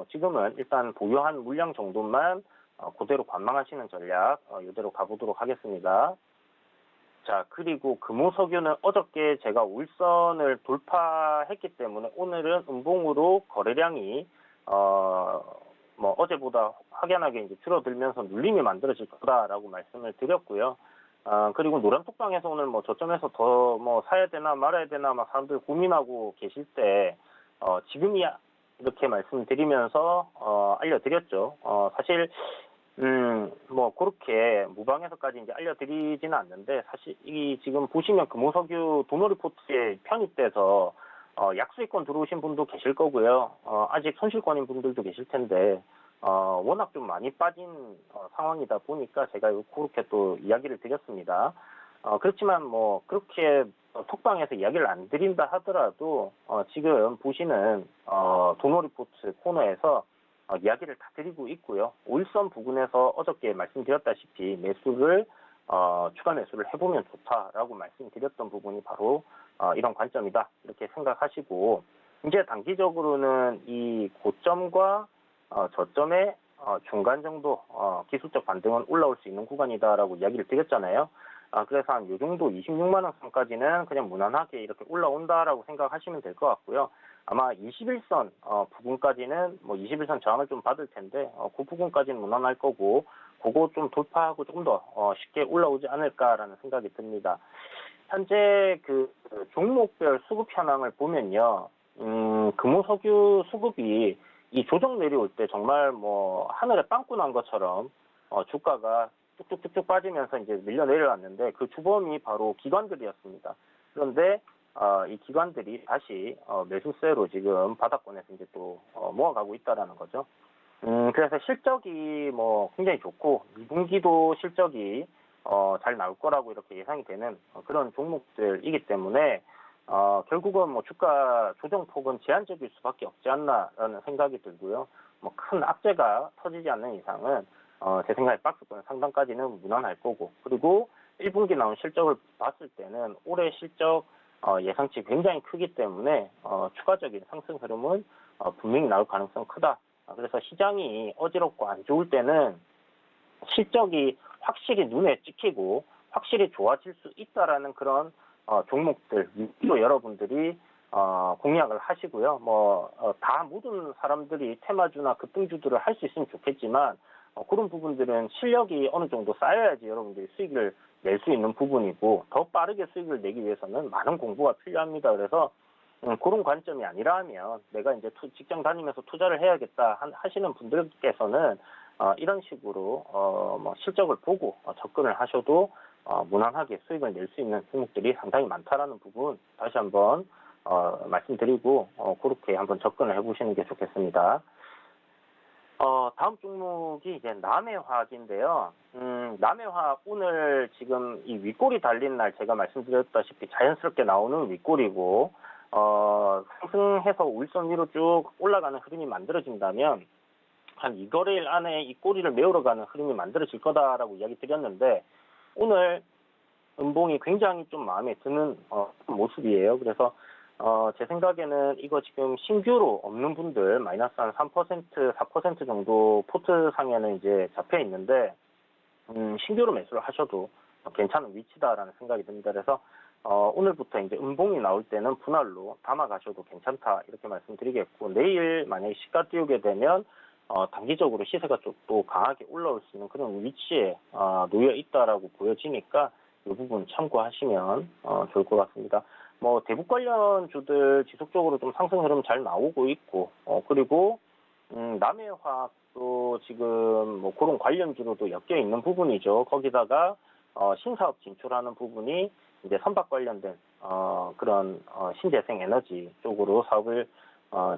지금은 일단 보유한 물량 정도만 그대로 관망하시는 전략 이대로 가보도록 하겠습니다. 자, 그리고 금호석유는 어저께 제가 울선을 돌파했기 때문에 오늘은 음봉으로 거래량이 어제보다 확연하게 이제 줄어들면서 눌림이 만들어질 거다라고 말씀을 드렸고요. 그리고 노란톡방에서 오늘 저점에서 더 사야 되나 말아야 되나 막 사람들 고민하고 계실 때 지금이야 이렇게 말씀드리면서 알려드렸죠. 사실 그렇게 무방해서까지 이제 알려드리지는 않는데, 사실 이 지금 보시면 금호석유 도노리포트에 편입돼서 약수익권 들어오신 분도 계실 거고요. 아직 손실권인 분들도 계실 텐데, 워낙 좀 많이 빠진 상황이다 보니까 제가 그렇게 또 이야기를 드렸습니다. 그렇지만 그렇게 톡방에서 이야기를 안 드린다 하더라도 지금 보시는 도노리포트 코너에서 이야기를 다 드리고 있고요. 5일선 부근에서 어저께 말씀드렸다시피 매수를 추가 매수를 해보면 좋다라고 말씀드렸던 부분이 바로 이런 관점이다, 이렇게 생각하시고, 이제 단기적으로는 이 고점과 저점의 중간 정도 기술적 반등은 올라올 수 있는 구간이다라고 이야기를 드렸잖아요. 그래서 한 요 정도 26만 원 선까지는 그냥 무난하게 이렇게 올라온다라고 생각하시면 될 것 같고요. 아마 21선 부근까지는 21선 저항을 좀 받을 텐데, 그 부분까지는 무난할 거고, 그거 좀 돌파하고 조금 더 쉽게 올라오지 않을까라는 생각이 듭니다. 현재 그 종목별 수급 현황을 보면요, 금호석유 수급이 이 조정 내려올 때 정말 하늘에 빵꾸 난 것처럼 주가가 뚝뚝뚝뚝 빠지면서 이제 밀려 내려왔는데, 그 주범이 바로 기관들이었습니다. 그런데 이 기관들이 다시 매수세로 지금 바닥권에서 이제 또 모아가고 있다라는 거죠. 그래서 실적이 굉장히 좋고 2분기도 실적이 잘 나올 거라고 이렇게 예상이 되는 그런 종목들이기 때문에 결국은 주가 조정폭은 제한적일 수밖에 없지 않나라는 생각이 들고요. 큰 악재가 터지지 않는 이상은 제 생각에 박스권 상단까지는 무난할 거고, 그리고 1분기 나온 실적을 봤을 때는 올해 실적 예상치 굉장히 크기 때문에 추가적인 상승 흐름은 분명히 나올 가능성 크다. 그래서 시장이 어지럽고 안 좋을 때는 실적이 확실히 눈에 찍히고 확실히 좋아질 수 있다라는 그런 종목들 위주로 여러분들이 공략을 하시고요. 다 모든 사람들이 테마주나 급등주들을 할 수 있으면 좋겠지만, 그런 부분들은 실력이 어느 정도 쌓여야지 여러분들이 수익을 낼 수 있는 부분이고, 더 빠르게 수익을 내기 위해서는 많은 공부가 필요합니다. 그래서 그런 관점이 아니라면 내가 이제 직장 다니면서 투자를 해야겠다 하시는 분들께서는 이런 식으로 실적을 보고 접근을 하셔도 무난하게 수익을 낼 수 있는 종목들이 상당히 많다라는 부분 다시 한번 말씀드리고 그렇게 한번 접근을 해보시는 게 좋겠습니다. 다음 종목이 이제 남해화학인데요. 남해화학 오늘 지금 이 윗골이 달린 날 제가 말씀드렸다시피 자연스럽게 나오는 윗골이고, 상승해서 울선 위로 쭉 올라가는 흐름이 만들어진다면 한 2거래일 안에 이 꼬리를 메우러 가는 흐름이 만들어질 거다라고 이야기 드렸는데 오늘 음봉이 굉장히 좀 마음에 드는 모습이에요. 그래서 제 생각에는 이거 지금 신규로 없는 분들 마이너스 한 3%, 4% 정도 포트 상에는 이제 잡혀 있는데 신규로 매수를 하셔도 괜찮은 위치다라는 생각이 듭니다. 그래서 오늘부터 이제 음봉이 나올 때는 분할로 담아 가셔도 괜찮다 이렇게 말씀드리겠고 내일 만약에 시가 띄우게 되면 단기적으로 시세가 좀 또 강하게 올라올 수 있는 그런 위치에 놓여 있다라고 보여지니까 이 부분 참고하시면 좋을 것 같습니다. 뭐 대북 관련주들 지속적으로 좀 상승 흐름 잘 나오고 있고 그리고 남해화학도 지금 뭐 그런 관련주로도 엮여 있는 부분이죠. 거기다가 신사업 진출하는 부분이 이제 선박 관련된 그런 신재생 에너지 쪽으로 사업을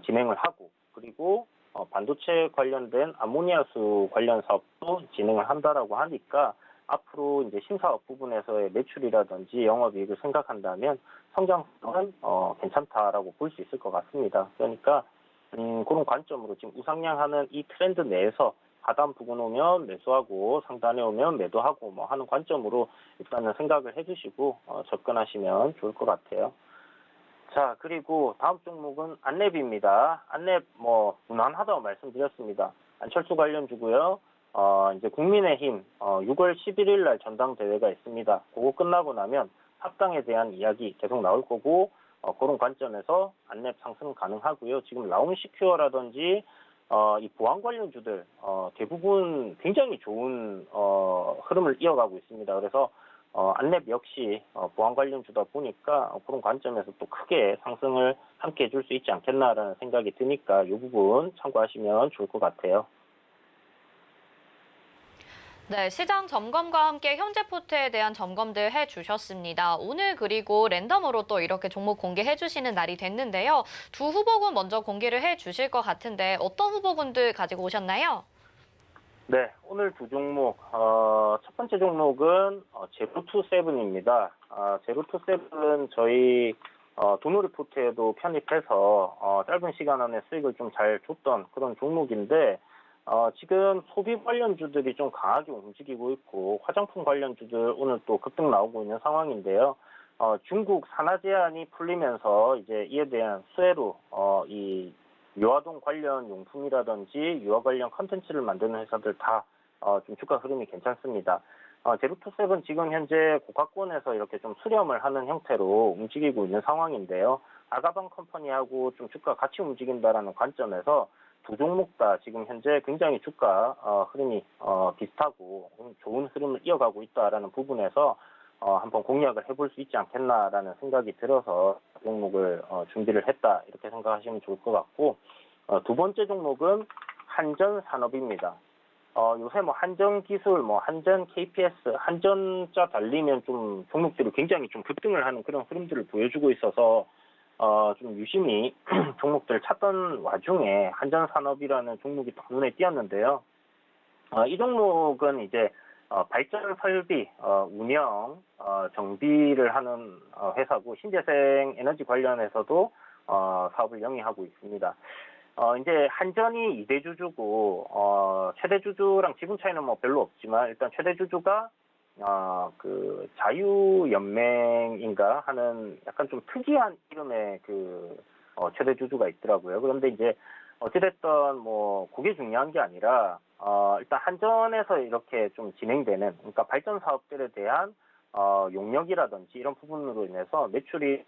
진행을 하고 그리고 반도체 관련된 암모니아수 관련 사업도 진행을 한다라고 하니까 앞으로 이제 신사업 부분에서의 매출이라든지 영업이익을 생각한다면 성장성은 괜찮다라고 볼 수 있을 것 같습니다. 그러니까 그런 관점으로 지금 우상향하는 이 트렌드 내에서 하단 부근 오면 매수하고 상단에 오면 매도하고 뭐 하는 관점으로 일단은 생각을 해주시고 접근하시면 좋을 것 같아요. 자, 그리고 다음 종목은 안랩입니다. 안랩 뭐 무난하다고 말씀드렸습니다. 안철수 관련주고요. 이제 국민의힘 6월 11일 날 전당대회가 있습니다. 그거 끝나고 나면 합당에 대한 이야기 계속 나올 거고 그런 관점에서 안랩 상승 가능하고요. 지금 라운시큐어라든지 이 보안 관련주들 대부분 굉장히 좋은 흐름을 이어가고 있습니다. 그래서 안랩 역시 보안 관련주다 보니까 그런 관점에서 또 크게 상승을 함께 해줄 수 있지 않겠나라는 생각이 드니까 이 부분 참고하시면 좋을 것 같아요. 네, 시장 점검과 함께 현재 포트에 대한 점검들 해주셨습니다. 오늘 그리고 랜덤으로 또 이렇게 종목 공개해 주시는 날이 됐는데요. 두 후보군 먼저 공개를 해 주실 것 같은데 어떤 후보군들 가지고 오셨나요? 네, 오늘 두 종목. 첫 번째 종목은 제로투세븐입니다. 제로투세븐은 저희 도노리 포트에도 편입해서 짧은 시간 안에 수익을 좀 잘 줬던 그런 종목인데 지금 소비 관련주들이 좀 강하게 움직이고 있고 화장품 관련주들 오늘 또 급등 나오고 있는 상황인데요. 중국 산화 제한이 풀리면서 이제 이에 대한 수혜로 이 유아동 관련 용품이라든지 유아 관련 컨텐츠를 만드는 회사들 다 좀 주가 흐름이 괜찮습니다. 제로투세븐 지금 현재 고가권에서 이렇게 좀 수렴을 하는 형태로 움직이고 있는 상황인데요. 아가방 컴퍼니하고 좀 주가 같이 움직인다라는 관점에서 두 종목 다 지금 현재 굉장히 주가 흐름이 비슷하고 좋은 흐름을 이어가고 있다라는 부분에서 한번 공략을 해볼 수 있지 않겠나라는 생각이 들어서 종목을 준비를 했다 이렇게 생각하시면 좋을 것 같고 두 번째 종목은 한전산업입니다. 요새 뭐 한전기술, 뭐 한전 KPS, 한전자 달리면 좀 종목들이 굉장히 좀 급등을 하는 그런 흐름들을 보여주고 있어서 좀 유심히 종목들을 찾던 와중에 한전산업이라는 종목이 딱 눈에 띄었는데요. 이 종목은 이제 발전 설비, 운영, 정비를 하는 회사고 신재생 에너지 관련해서도 사업을 영위하고 있습니다. 이제 한전이 2대 주주고 최대 주주랑 지분 차이는 뭐 별로 없지만 일단 최대 주주가 그 자유연맹인가 하는 약간 좀 특이한 이름의 그 최대 주주가 있더라고요. 그런데 이제 어찌됐든 뭐 그게 중요한 게 아니라 일단 한전에서 이렇게 좀 진행되는 그러니까 발전 사업들에 대한 용역이라든지 이런 부분으로 인해서 매출이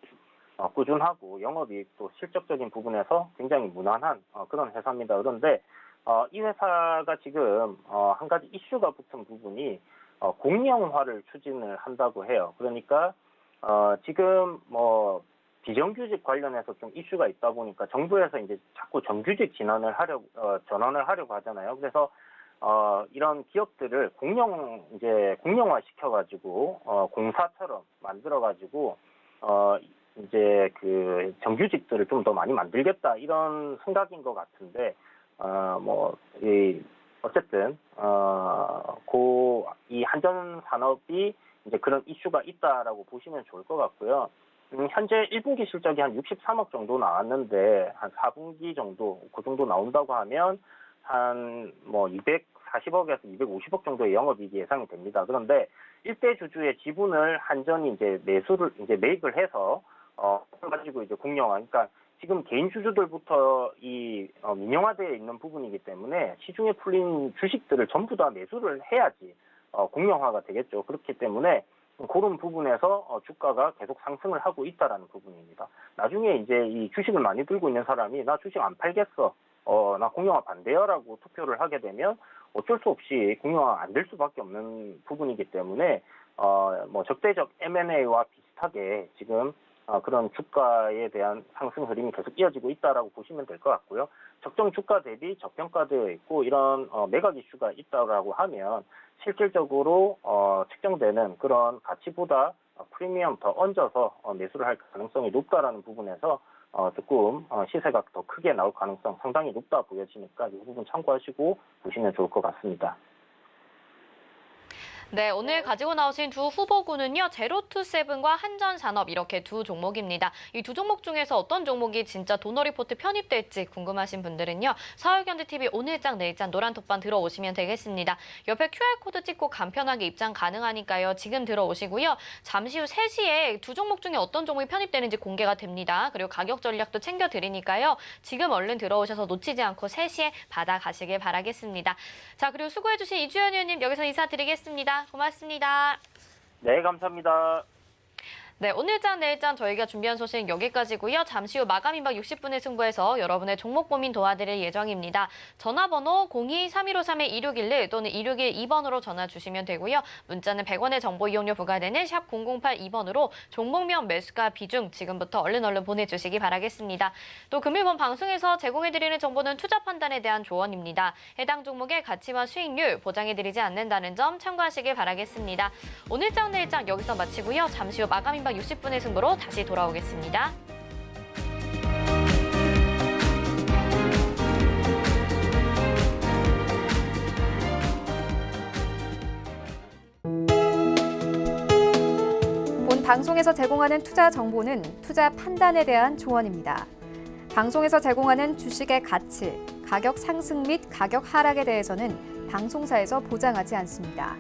꾸준하고 영업이익도 실적적인 부분에서 굉장히 무난한 그런 회사입니다. 그런데 이 회사가 지금 한 가지 이슈가 붙은 부분이 공영화를 추진을 한다고 해요. 그러니까 지금 뭐 비정규직 관련해서 좀 이슈가 있다 보니까 정부에서 이제 자꾸 정규직 전환을 하려고 하잖아요. 그래서 이런 기업들을 공영화 시켜가지고 공사처럼 만들어가지고 이제 그 정규직들을 좀 더 많이 만들겠다 이런 생각인 것 같은데 어쨌든 이 한전 산업이 이제 그런 이슈가 있다라고 보시면 좋을 것 같고요. 현재 1분기 실적이 한 63억 정도 나왔는데 한 4분기 정도 그 정도 나온다고 하면 한 뭐 240억에서 250억 정도의 영업이익이 예상이 됩니다. 그런데 일대 주주의 지분을 한전이 이제 매입을 해서 가지고 이제 공영화, 그러니까 지금 개인 주주들부터 민영화되어 있는 부분이기 때문에 시중에 풀린 주식들을 전부 다 매수를 해야지 공영화가 되겠죠. 그렇기 때문에 그런 부분에서 주가가 계속 상승을 하고 있다라는 부분입니다. 나중에 이제 이 주식을 많이 들고 있는 사람이 나 주식 안 팔겠어, 나 공영화 반대요라고 투표를 하게 되면 어쩔 수 없이 공영화 안 될 수밖에 없는 부분이기 때문에 뭐 적대적 M&A와 비슷하게 지금 그런 주가에 대한 상승 흐름이 계속 이어지고 있다라고 보시면 될 것 같고요. 적정 주가 대비 저평가되어 있고 이런 매각 이슈가 있다라고 하면 실질적으로 측정되는 그런 가치보다 프리미엄 더 얹어서 매수를 할 가능성이 높다라는 부분에서 조금 시세가 더 크게 나올 가능성 상당히 높다 보여지니까 이 부분 참고하시고 보시면 좋을 것 같습니다. 네, 오늘 가지고 나오신 두 후보군은요, 제로투세븐과 한전산업 이렇게 두 종목입니다. 이 두 종목 중에서 어떤 종목이 진짜 도너 리포트 편입될지 궁금하신 분들은요, 서울경제TV 오늘장 내일장 노란톡방 들어오시면 되겠습니다. 옆에 QR코드 찍고 간편하게 입장 가능하니까요. 지금 들어오시고요. 잠시 후 3시에 두 종목 중에 어떤 종목이 편입되는지 공개가 됩니다. 그리고 가격 전략도 챙겨드리니까요. 지금 얼른 들어오셔서 놓치지 않고 3시에 받아가시길 바라겠습니다. 자, 그리고 수고해주신 이주연 의원님 여기서 인사드리겠습니다. 고맙습니다. 네, 감사합니다. 네, 오늘장 내일장 저희가 준비한 소식 여기까지고요. 잠시 후 마감 임박 60분을 승부해서 여러분의 종목 고민 도와드릴 예정입니다. 전화번호 02-3153-2611 또는 2612번으로 전화 주시면 되고요. 문자는 100원의 정보 이용료 부과되는 샵 0082번으로 종목명 매수가 비중 지금부터 얼른 보내주시기 바라겠습니다. 또 금일본 방송에서 제공해드리는 정보는 투자 판단에 대한 조언입니다. 해당 종목의 가치와 수익률 보장해드리지 않는다는 점 참고하시길 바라겠습니다. 오늘장 내일장 여기서 마치고요. 잠시 후 마감 임박 60분의 승부로 다시 돌아오겠습니다. 본 방송에서 제공하는 투자 정보는 투자 판단에 대한 조언입니다. 방송에서 제공하는 주식의 가치, 가격 상승 및 가격 하락에 대해서는 방송사에서 보장하지 않습니다.